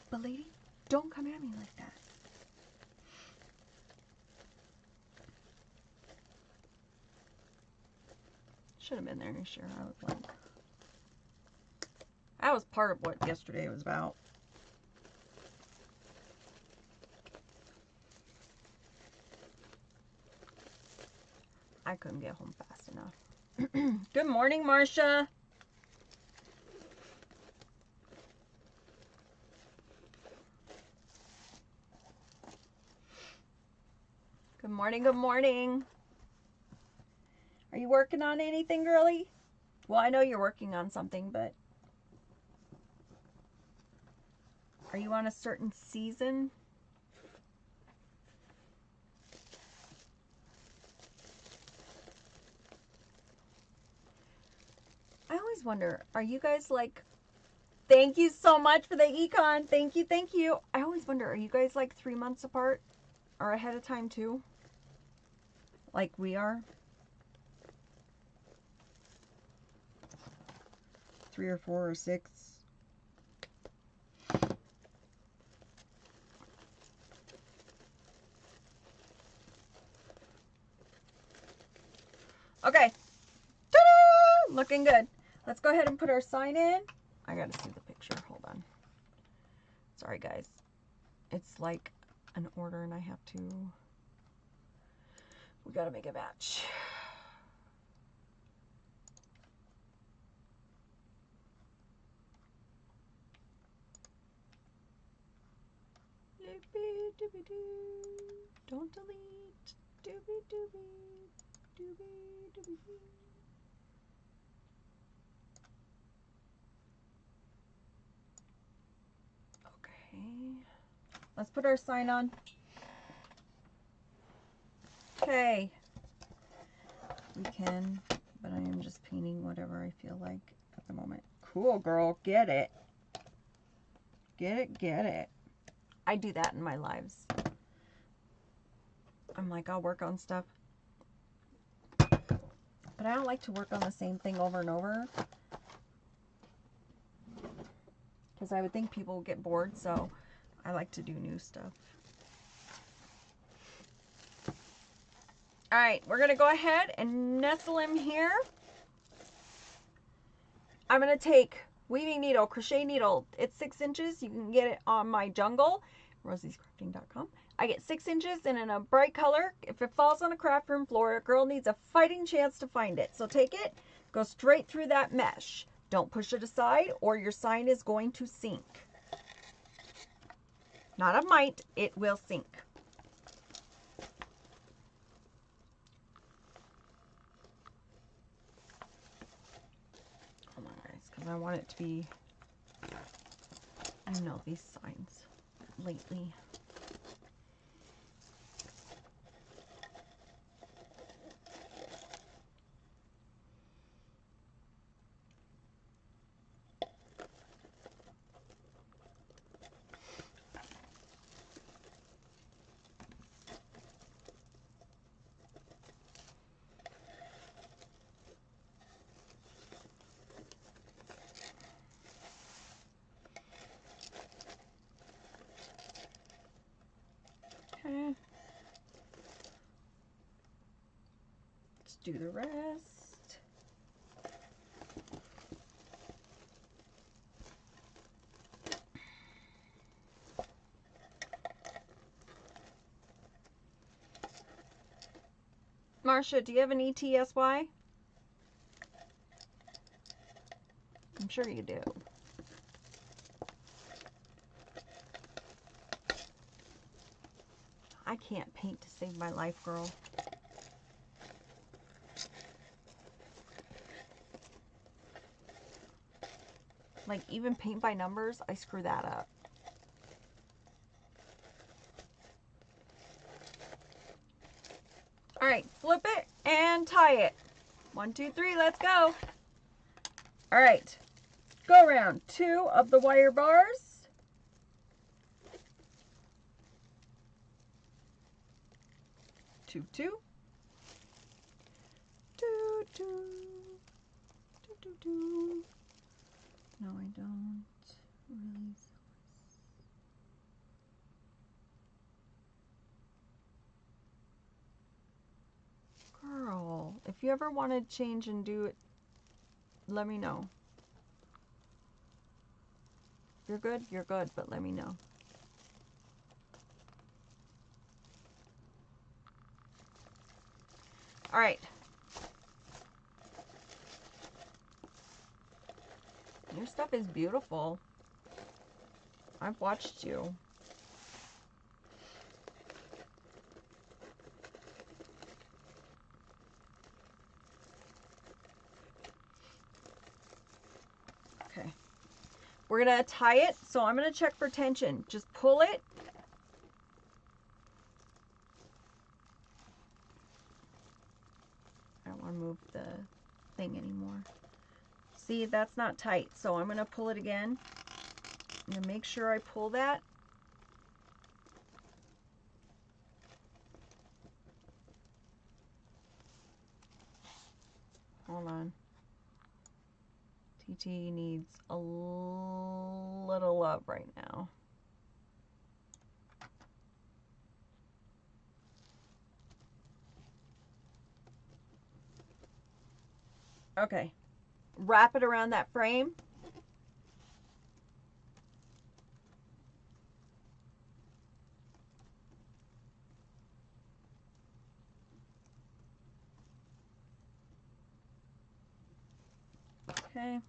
But lady, don't come at me like that. should have been there this year. I was like, that was part of what yesterday was about. I couldn't get home fast enough. Good morning, Marcia. Good morning, good morning. Are you working on anything, girly? Well, I know you're working on something, but are you on a certain season? I always wonder, are you guys like, thank you so much for the econ. Thank you, thank you. I always wonder, are you guys like 3 months apart or ahead of time too? Like we are? 3 or 4 or 6. Okay. Ta-da! Looking good. Let's go ahead and put our sign in. I gotta see the picture. Hold on. Sorry, guys. It's like an order and I have to... We gotta make a match. Don't delete. Doobie doobie. Doobie doobie. Okay. Let's put our sign on. Okay. We can, but I am just painting whatever I feel like at the moment. Cool, girl. Get it. Get it, get it. I do that in my lives. I'm like, I'll work on stuff. But I don't like to work on the same thing over and over. Because I would think people would get bored, so I like to do new stuff. Alright, we're going to go ahead and nestle him here. I'm going to take weaving needle, crochet needle. It's 6 inches. You can get it on my jungle, rosiescrafting.com. I get 6 inches and in a bright color. If it falls on a craft room floor, a girl needs a fighting chance to find it. So take it, go straight through that mesh. Don't push it aside or your sign is going to sink. Not a might, it will sink. Hold on, guys, because I want it to be, I know these signs lately. Okay. Let's do the rest. Marcia, do you have an ETSY? I'm sure you do. I can't paint to save my life, girl. Like, even paint by numbers, I screw that up. All right, flip it and tie it. 1, 2, 3, let's go. All right, go around 2 of the wire bars. 2, 2. 2, 2. 2, 2, 2. No, I don't really. Girl, if if you ever want to change and do it, let me know. If you're good, but let me know. All right. Your stuff is beautiful. I've watched you. Okay. We're going to tie it, so I'm going to check for tension. Just pull it. I don't want to move the thing anymore. See, that's not tight, so I'm going to pull it again. I'm going to make sure I pull that. Hold on. TT needs a little love right now. Okay. Wrap it around that frame. Okay.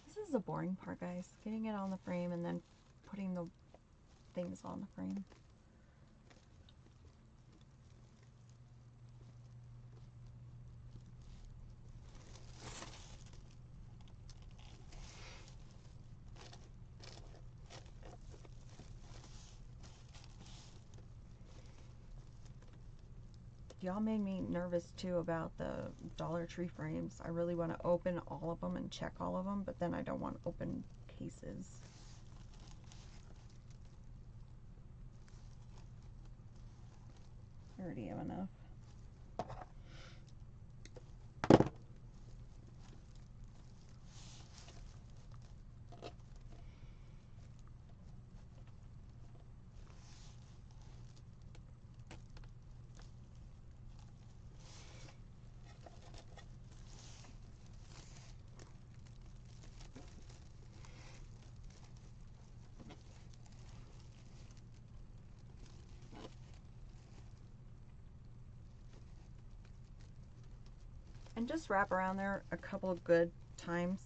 This is the boring part, guys. Getting it on the frame and then putting the things on the frame. Y'all made me nervous too about the Dollar Tree frames. I really want to open all of them and check all of them, but then I don't want to open cases. I already have enough. And just wrap around there a couple of good times.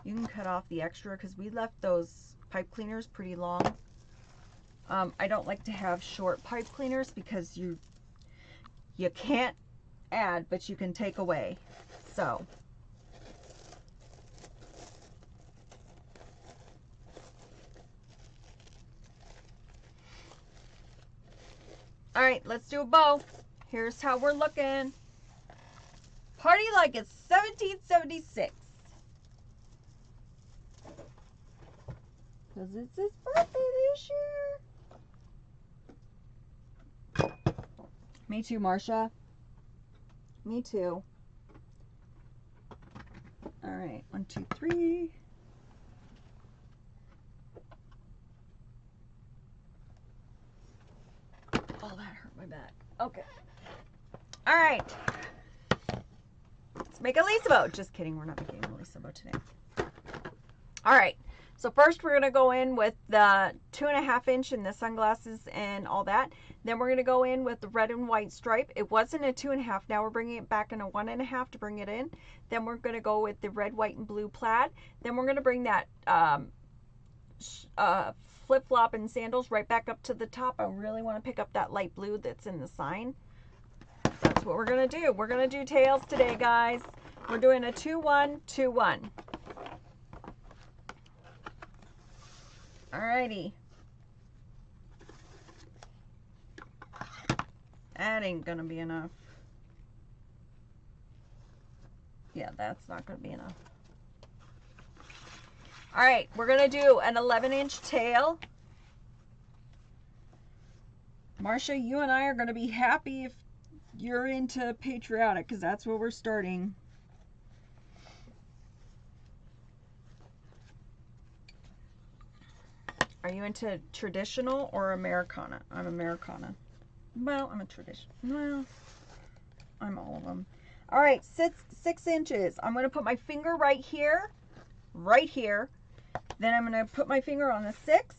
You can cut off the extra because we left those pipe cleaners pretty long. I don't like to have short pipe cleaners because you can't add, but you can take away. So all right, let's do a bow. Here's how we're looking. Party like it's 1776. Because it's his birthday this year. Me too, Marcia. Me too. All right, 1, 2, 3. Oh, that hurt my back. Okay. All right. Let's make a Lisa bow. Just kidding, we're not making a Lisa bow today. All right. So first we're going to go in with the 2.5 inch and the sunglasses and all that. Then we're going to go in with the red and white stripe. It wasn't a 2.5. Now we're bringing it back in a 1.5 to bring it in. Then we're going to go with the red, white, and blue plaid. Then we're going to bring that flip-flop and sandals right back up to the top. I really want to pick up that light blue that's in the sign. That's what we're going to do. We're going to do tails today, guys. We're doing a 2-1, 2-1. Alrighty. That ain't gonna be enough. Yeah, that's not gonna be enough. All right, we're going to do an 11-inch tail. Marsha, you and I are going to be happy if you're into patriotic, because that's what we're starting. Are you into traditional or Americana? I'm Americana. Well, I'm a traditional. Well, I'm all of them. All right, 6 inches. I'm going to put my finger right here. Then I'm going to put my finger on the 6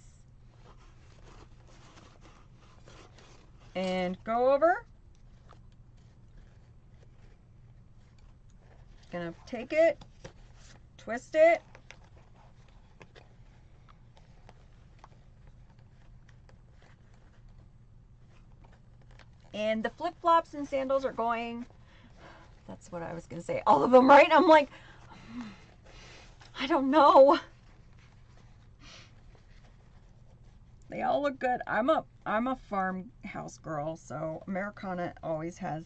and go over. Gonna take it, twist it, and the flip-flops and sandals are going, that's what I was gonna say, all of them, right? I'm like, I don't know. They all look good. I'm a farmhouse girl, so Americana always has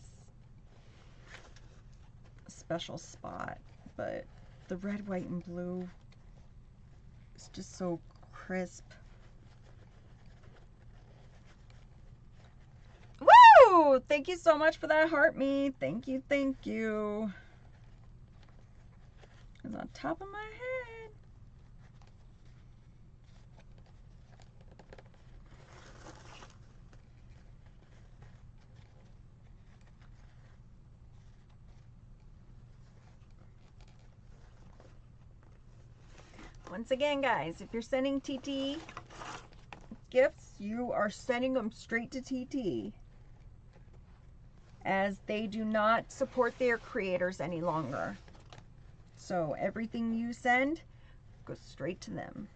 a special spot, but the red, white, and blue is just so crisp. Woo! Thank you so much for that, heart me. Thank you, thank you. It's on top of my head. Once again, guys, if you're sending TT gifts, you are sending them straight to TT, as they do not support their creators any longer. So everything you send goes straight to them.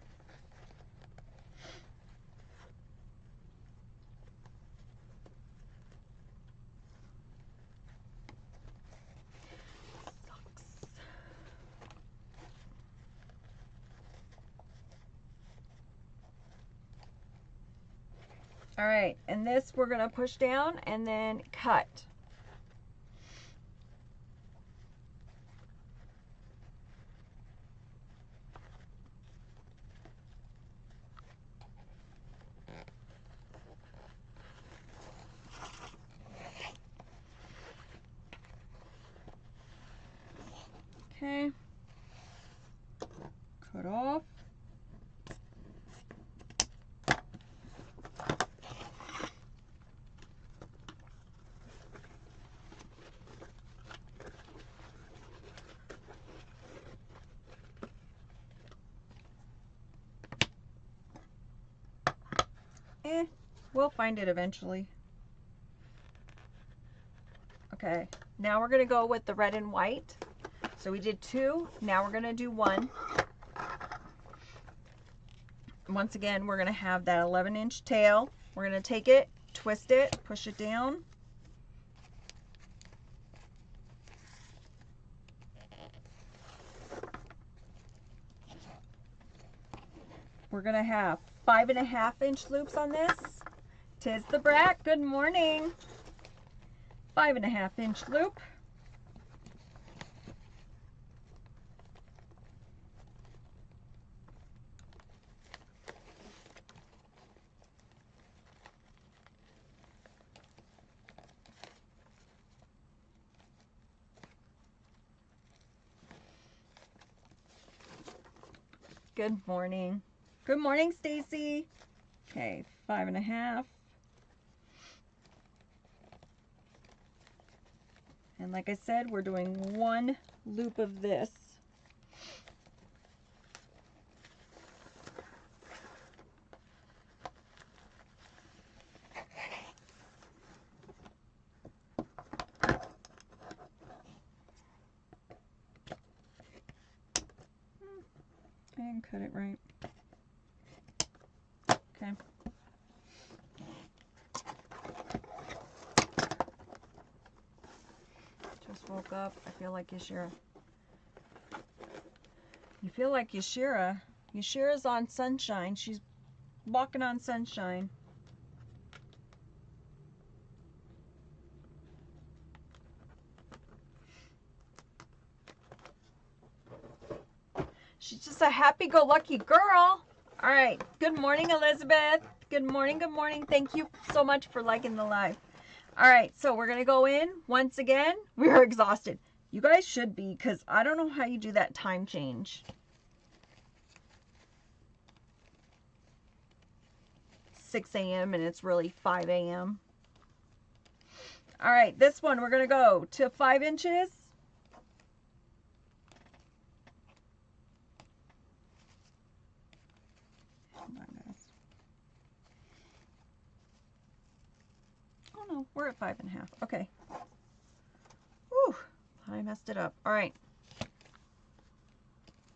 All right, and this we're gonna push down and then cut. Okay, cut off. We'll find it eventually. Okay, now we're gonna go with the red and white. So we did 2, now we're gonna do 1. Once again, we're gonna have that 11-inch tail. We're gonna take it, twist it, push it down. We're gonna have 5.5-inch loops on this. Tis the brat, good morning. 5.5-inch loop. Good morning. Good morning, Stacy. Okay, 5.5. And like I said, we're doing 1 loop of this. I didn't cut it right. Okay. Just woke up. I feel like Yashira. You feel like Yashira. Yashira's on sunshine. She's walking on sunshine. She's just a happy-go-lucky girl. All right. Good morning, Elizabeth. Good morning. Good morning. Thank you so much for liking the live. All right. So we're going to go in once again. We are exhausted. You guys should be, because I don't know how you do that time change. 6 a.m. and it's really 5 a.m. All right. This one, we're going to go to 5 inches. Oh no, we're at 5.5. Okay. Whew, I messed it up. All right.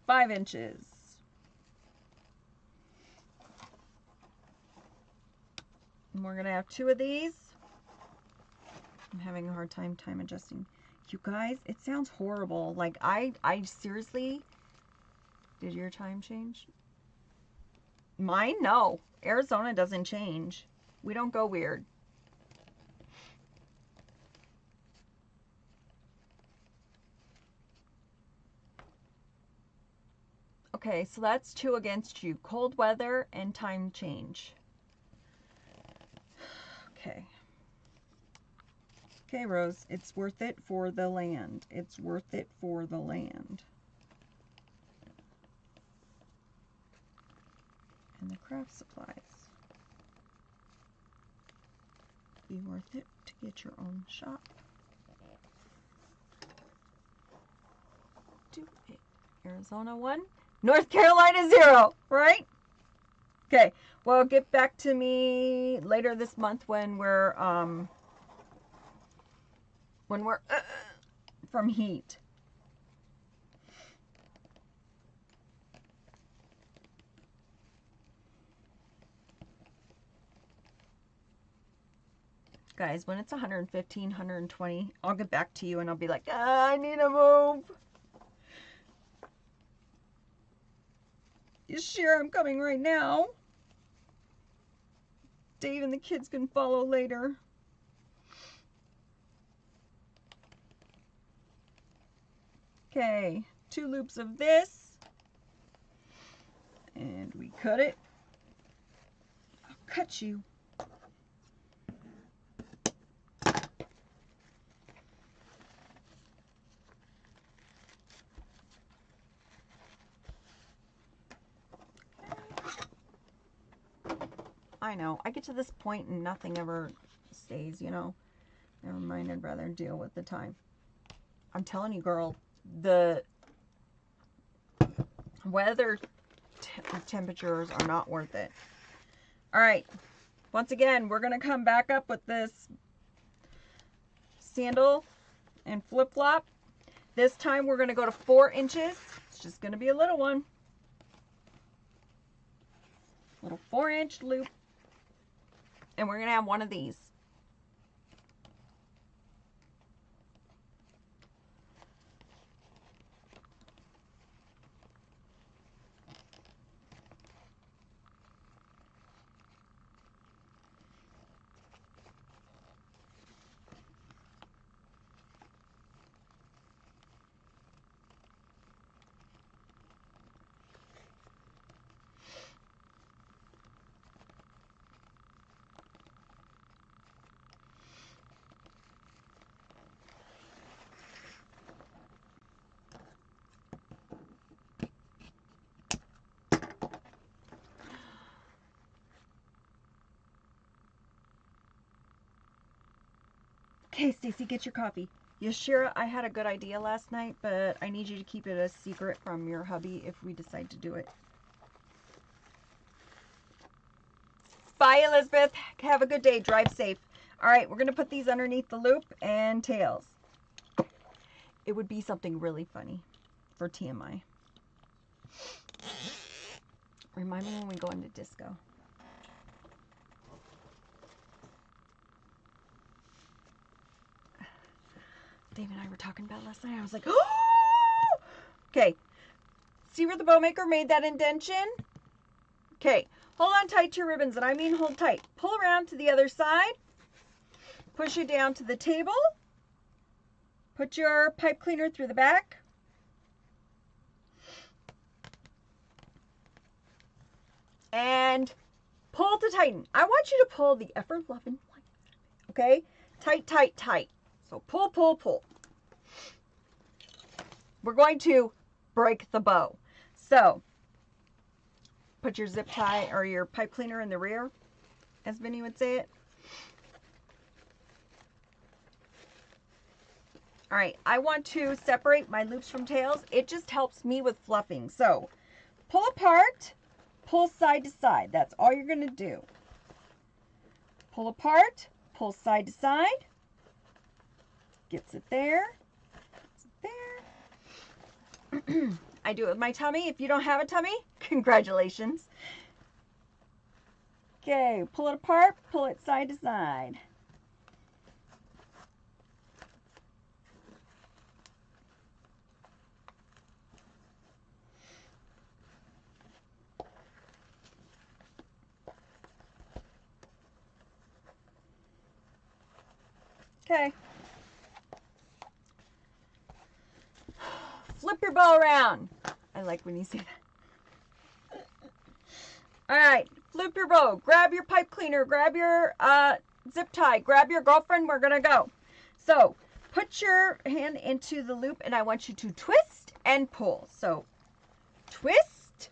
5 inches. And we're going to have 2 of these. I'm having a hard time adjusting. You guys, it sounds horrible. Like, I seriously, did your time change? Mine? No. Arizona doesn't change. We don't go weird. Okay, so that's 2 against you. Cold weather and time change. Okay. Okay, Rose, it's worth it for the land. It's worth it for the land. And the craft supplies. Be worth it to get your own shop. Do it. Arizona 1. North Carolina 0, right? Okay, well, get back to me later this month when we're from heat. Guys, when it's 115, 120, I'll get back to you and I'll be like, I need to move. You sure I'm coming right now? Dave and the kids can follow later. Okay, 2 loops of this. And we cut it. I'll cut you. I know. I get to this point and nothing ever stays, you know. Never mind, I'd rather deal with the time. I'm telling you, girl, the weather temperatures are not worth it. All right. Once again, we're going to come back up with this sandal and flip-flop. This time we're going to go to 4 inches. It's just going to be a little one. Little 4-inch loop. And we're going to have one of these. Okay, Stacy, get your coffee. Yashira, I had a good idea last night, but I need you to keep it a secret from your hubby if we decide to do it. Bye, Elizabeth. Have a good day. Drive safe. All right, we're going to put these underneath the loop and tails. It would be something really funny for TMI. Remind me when we go into disco. Dave and I were talking about last night. I was like, oh! Okay. See where the bow maker made that indentation? Okay. Hold on tight to your ribbons, and I mean hold tight. Pull around to the other side. Push it down to the table. Put your pipe cleaner through the back. and pull to tighten. I want you to pull the ever-loving one. Okay? Tight, tight, tight. So pull, pull, pull. We're going to break the bow. So put your zip tie or your pipe cleaner in the rear, as Vinny would say it. All right, I want to separate my loops from tails. It just helps me with fluffing. So pull apart, pull side to side. That's all you're going to do. Pull apart, pull side to side. Gets it there. Gets it there. I do it with my tummy. If you don't have a tummy, congratulations. Okay, pull it apart, pull it side to side. Okay. Flip your bow around. I like when you say that. All right, flip your bow. Grab your pipe cleaner. Grab your zip tie. Grab your girlfriend. We're going to go. So put your hand into the loop, and I want you to twist and pull. So twist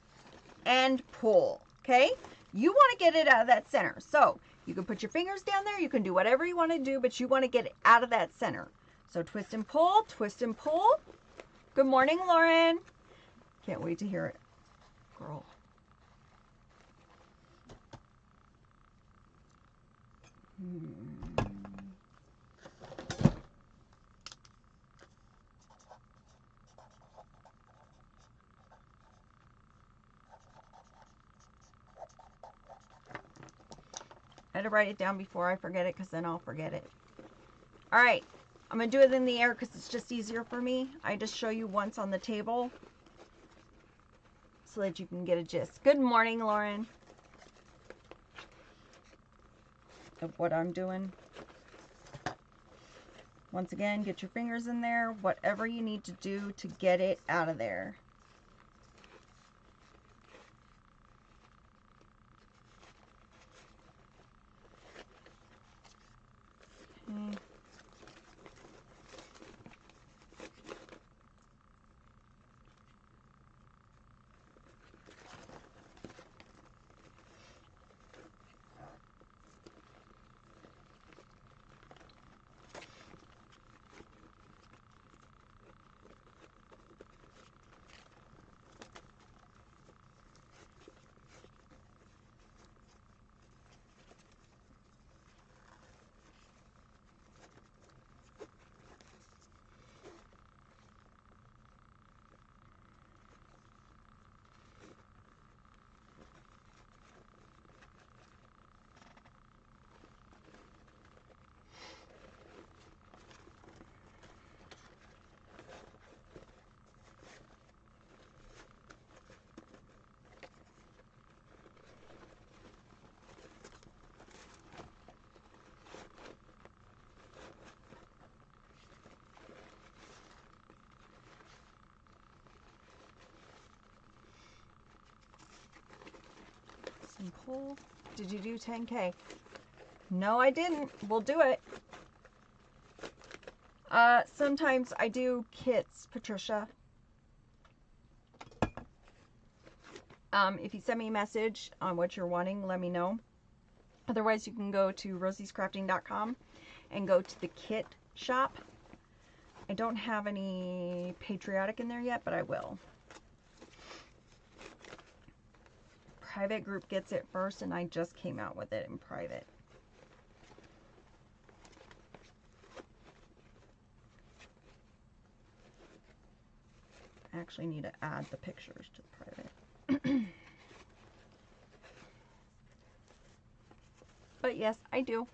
and pull, okay? You want to get it out of that center. So you can put your fingers down there. You can do whatever you want to do, but you want to get it out of that center. So twist and pull, twist and pull. Good morning, Lauren. Can't wait to hear it. Girl. I had to write it down before I forget it, because then I'll forget it. All right, I'm going to do it in the air because it's just easier for me. I just show you once on the table so that you can get a gist. Good morning, Lauren. Of what I'm doing. Once again, get your fingers in there, whatever you need to do to get it out of there. Okay. And pull. Did you do 10K? No, I didn't. We'll do it. Sometimes I do kits, Patricia. If you send me a message on what you're wanting, let me know. Otherwise, you can go to rosiescrafting.com and go to the kit shop. I don't have any Patriotic in there yet, but I will. Private group gets it first, and I just came out with it in private. I actually need to add the pictures to the private. But yes, I do.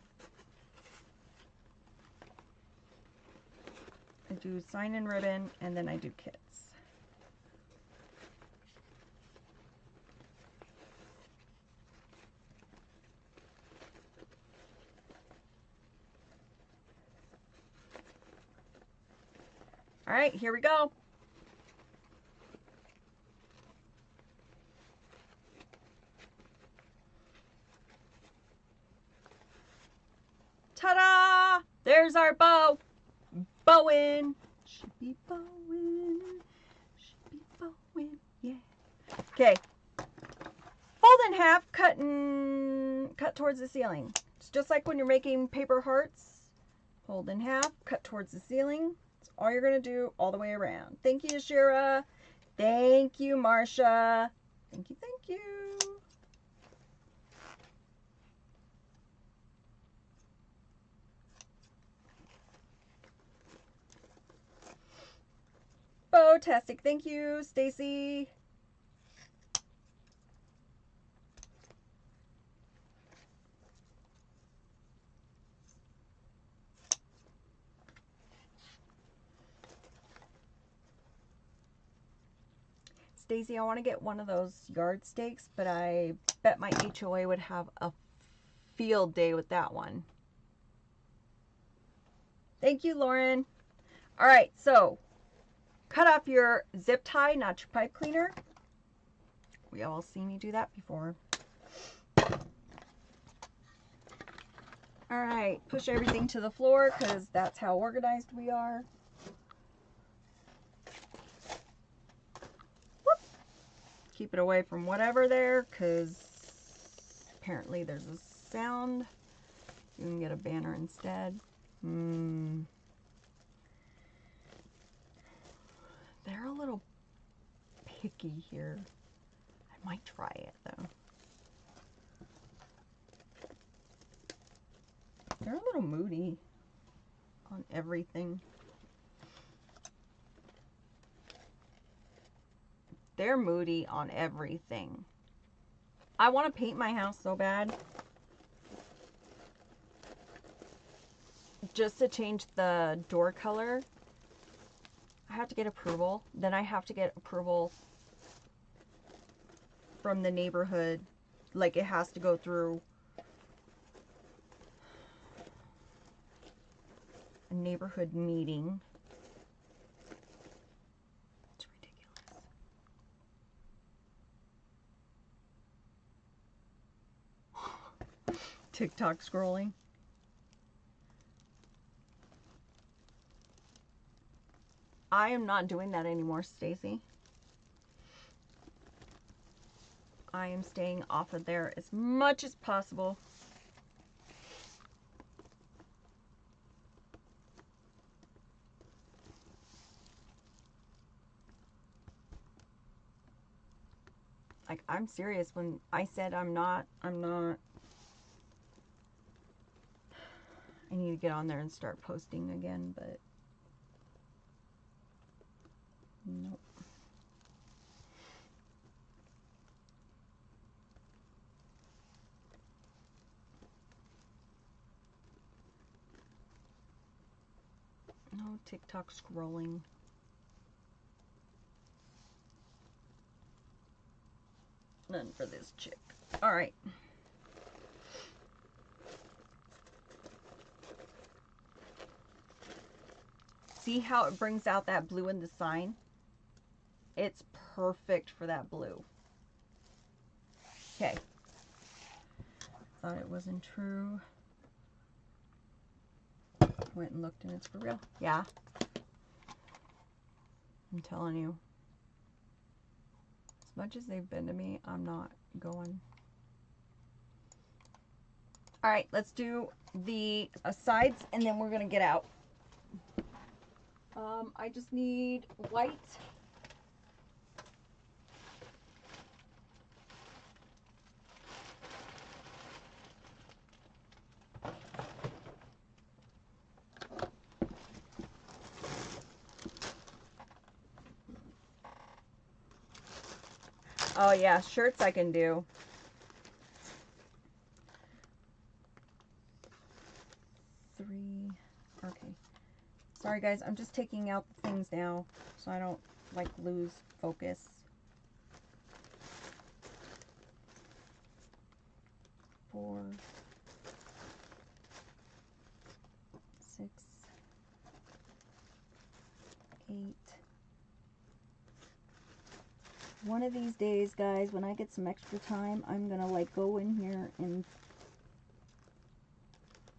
I do sign and ribbon, and then I do kits. All right, here we go. There's our bow. Bowing. Should be bowing. Should be bowing. Yeah. Okay. Fold in half, cut towards the ceiling. It's just like when you're making paper hearts. Fold in half, cut towards the ceiling. That's all you're going to do all the way around. Thank you, Shira. Thank you, Marsha. Thank you, thank you. Bowtastic. Thank you, Stacy. Stacy, I want to get one of those yardsticks, but I bet my HOA would have a field day with that one. Thank you, Lauren. All right, so cut off your zip tie, not your pipe cleaner. We all seen me do that before. All right, push everything to the floor because that's how organized we are. Whoop. Keep it away from whatever there because apparently there's a sound. You can get a banner instead. They're a little picky here. I might try it though. They're a little moody on everything. They're moody on everything. I want to paint my house so bad. Just to change the door color. I have to get approval. Then I have to get approval from the neighborhood. Like it has to go through a neighborhood meeting. It's ridiculous. TikTok scrolling. I am not doing that anymore, Stacy. I am staying off of there as much as possible. Like, I'm serious when I said I'm not. I need to get on there and start posting again, but nope. No TikTok scrolling. None for this chick. All right. See how it brings out that blue in the sign? It's perfect for that blue. Okay. Thought it wasn't true. Went and looked and it's for real. Yeah. I'm telling you. As much as they've been to me, I'm not going. All right, let's do the sides and then we're going to get out. I just need white. Oh yeah, shirts I can do. Three. Okay. Sorry guys, I'm just taking out the things now so I don't like lose focus. 4, 6, 8. One of these days, guys, when I get some extra time, I'm gonna like go in here and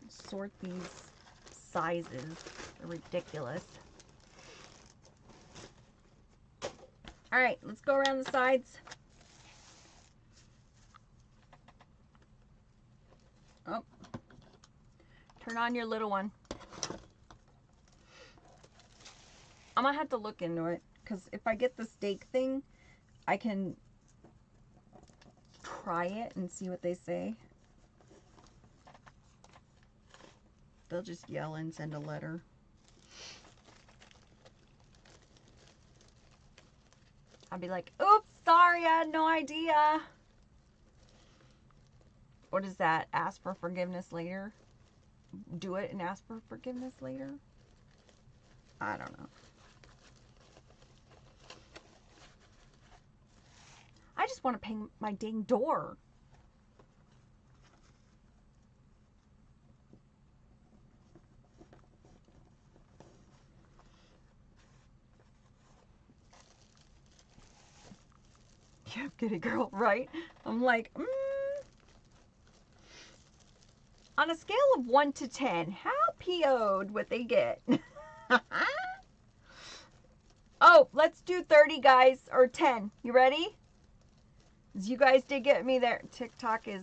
sort these sizes. They're ridiculous. All right, let's go around the sides. Oh, turn on your little one. I'm gonna have to look into it, because if I get the steak thing, I can try it and see what they say. They'll just yell and send a letter. I'll be like, oops, sorry, I had no idea. What is that? Ask for forgiveness later? Do it and ask for forgiveness later? I don't know. I just want to paint my dang door. Yeah, get it, girl, right? I'm like, On a scale of 1 to 10, how PO'd would they get? Oh, let's do 30, guys, or 10. You ready? You guys did get me there. TikTok is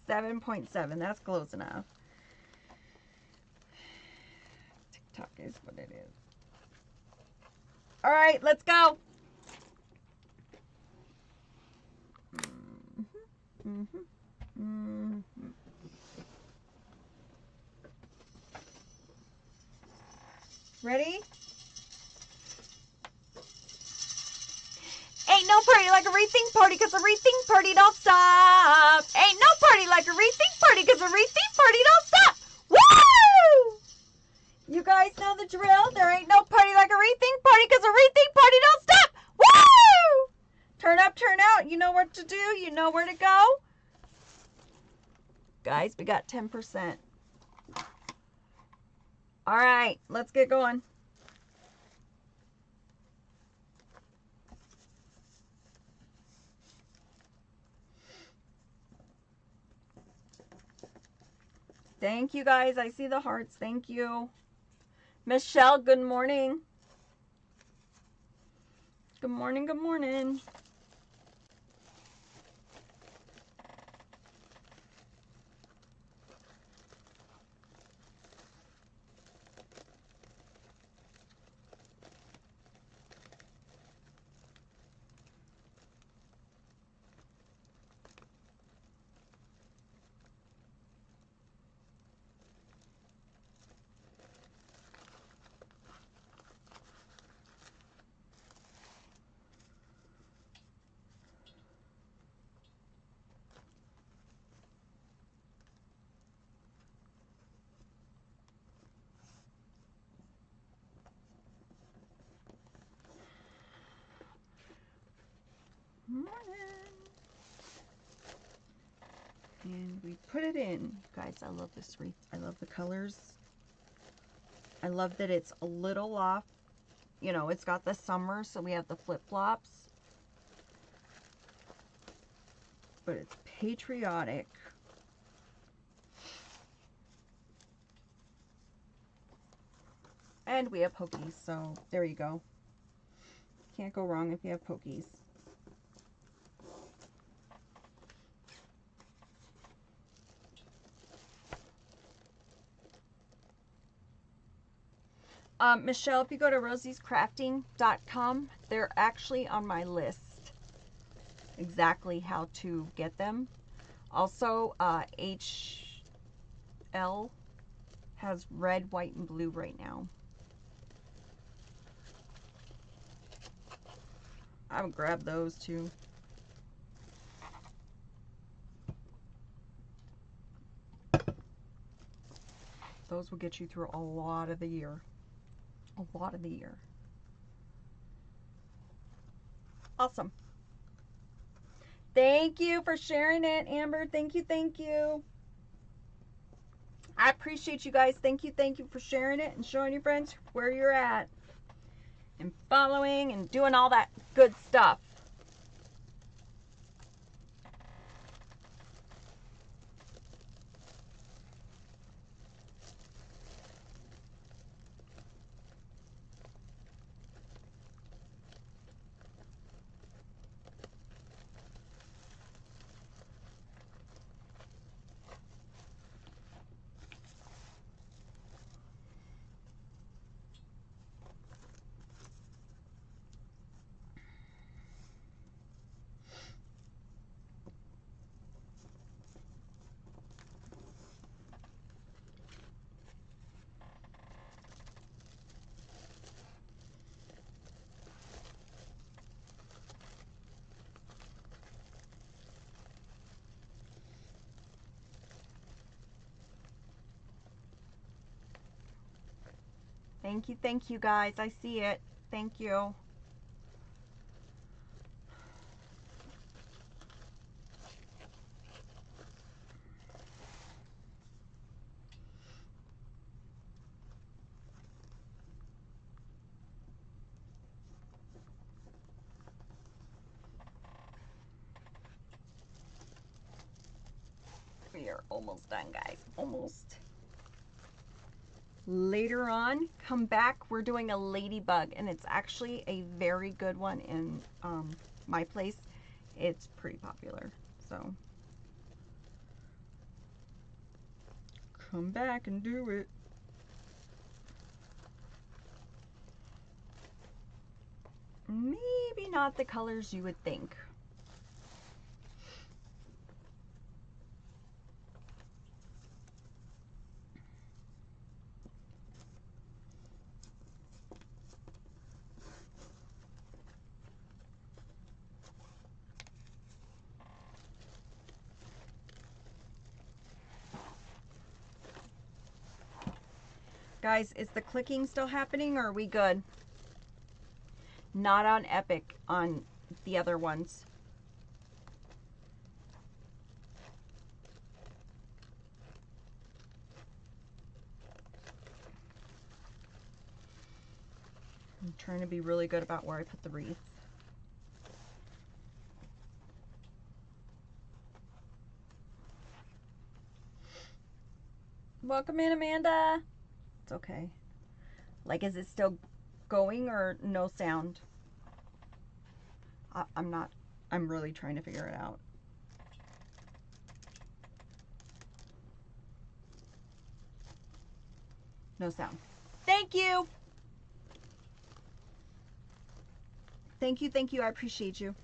7.7. That's close enough. TikTok is what it is. All right, let's go. Ready? Ain't no party like a wreathing party, cause a wreathing party don't stop. Ain't no party like a wreathing party, cause a wreathing party don't stop. Woo! You guys know the drill. There ain't no party like a wreathing party, cause a wreathing party don't stop. Woo! Turn up, turn out. You know what to do. You know where to go. Guys, we got 10%. All right, let's get going. Thank you, guys. I see the hearts. Thank you. Michelle, good morning. Good morning, good morning. Morning. And we put it in. Guys, I love this wreath. I love the colors. I love that it's a little off. You know, it's got the summer, so we have the flip-flops. But it's patriotic. And we have pokies, so there you go. Can't go wrong if you have pokies. Michelle, if you go to rosiescrafting.com, they're actually on my list. Exactly how to get them. Also, HL has red, white, and blue right now. I would grab those too. Those will get you through a lot of the year. A lot of the year. Awesome. Thank you for sharing it, Amber. Thank you, thank you. I appreciate you guys. Thank you for sharing it and showing your friends where you're at. And following and doing all that good stuff. Thank you guys. I see it. Thank you. We are almost done, guys. Almost. Later on, come back. We're doing a ladybug, and it's actually a very good one in my place. It's pretty popular, so come back and do it. Maybe not the colors you would think. Guys, is the clicking still happening, or are we good? Not on Epic, on the other ones. I'm trying to be really good about where I put the wreath. Welcome in, Amanda. It's okay. Like, is it still going or no sound? I'm really trying to figure it out. No sound. Thank you. Thank you. I appreciate you.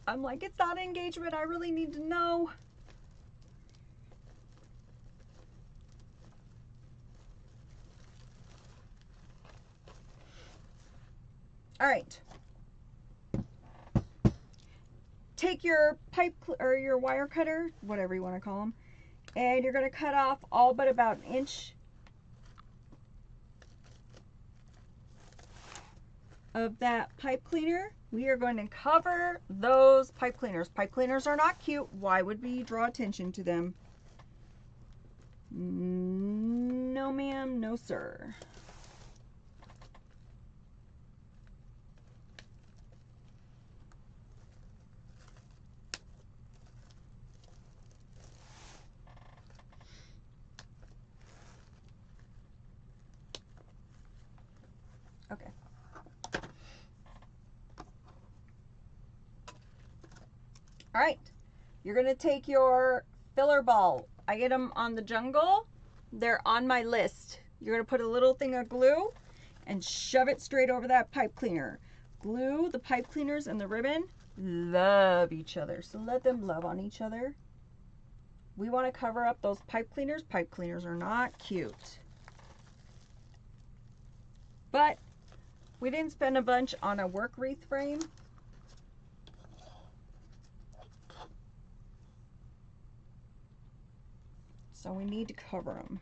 I'm like, it's not engagement. I really need to know. All right. Take your pipe or your wire cutter, whatever you want to call them, and you're going to cut off all but about an inch of that pipe cleaner. We are going to cover those pipe cleaners. Pipe cleaners are not cute. Why would we draw attention to them? No, ma'am, no, sir. Okay. All right. You're going to take your filler ball. I get them on the Jungle. They're on my list. You're going to put a little thing of glue and shove it straight over that pipe cleaner. Glue, the pipe cleaners, and the ribbon love each other. So let them love on each other. We want to cover up those pipe cleaners. Pipe cleaners are not cute. But we didn't spend a bunch on a work wreath frame. So we need to cover them.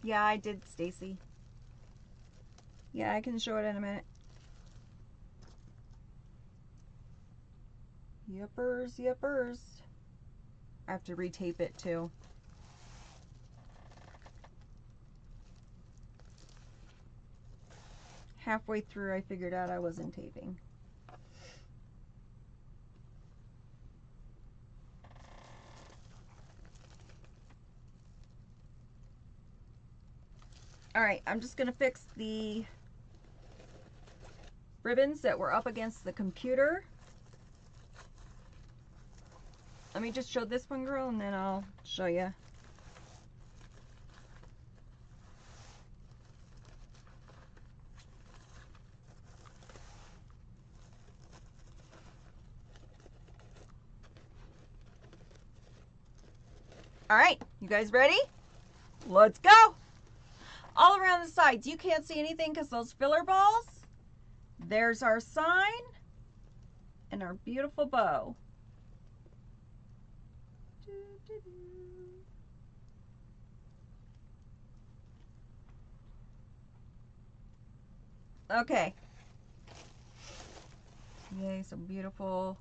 Yeah, I did, Stacy. Yeah, I can show it in a minute. Yippers, yippers. I have to retape it too. Halfway through I figured out I wasn't taping. Alright, I'm just going to fix the ribbons that were up against the computer. Let me just show this one, girl, and then I'll show you. Alright, you guys ready? Let's go! All around the sides. You can't see anything because those filler balls. There's our sign and our beautiful bow. Okay. Yay, so beautiful.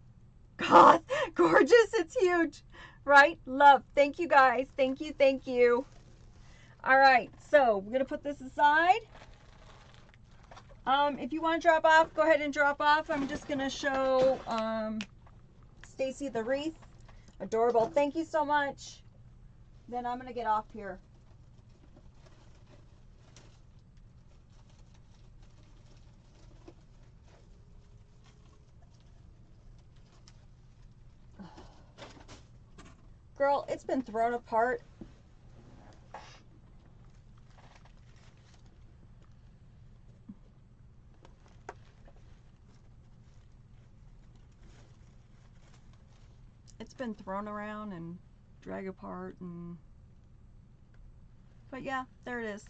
God, gorgeous. It's huge. Right? Love. Thank you, guys. Thank you. Thank you. All right. So we're going to put this aside. If you want to drop off, go ahead and drop off. I'm just going to show Stacy the wreath. Adorable. Thank you so much. Then I'm going to get off here. Girl, it's been thrown apart. It's been thrown around and dragged apart, and but yeah, there it is.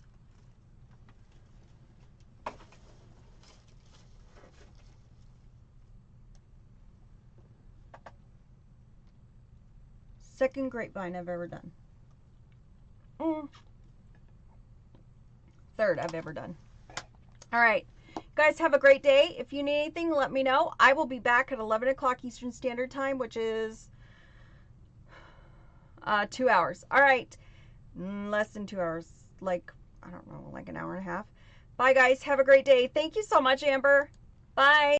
Second grapevine I've ever done. Third I've ever done. All right, guys, have a great day. If you need anything, let me know. I will be back at 11 o'clock Eastern Standard Time, which is 2 hours. All right, less than 2 hours, like, I don't know, like an hour and a half. Bye, guys. Have a great day. Thank you so much, Amber. Bye.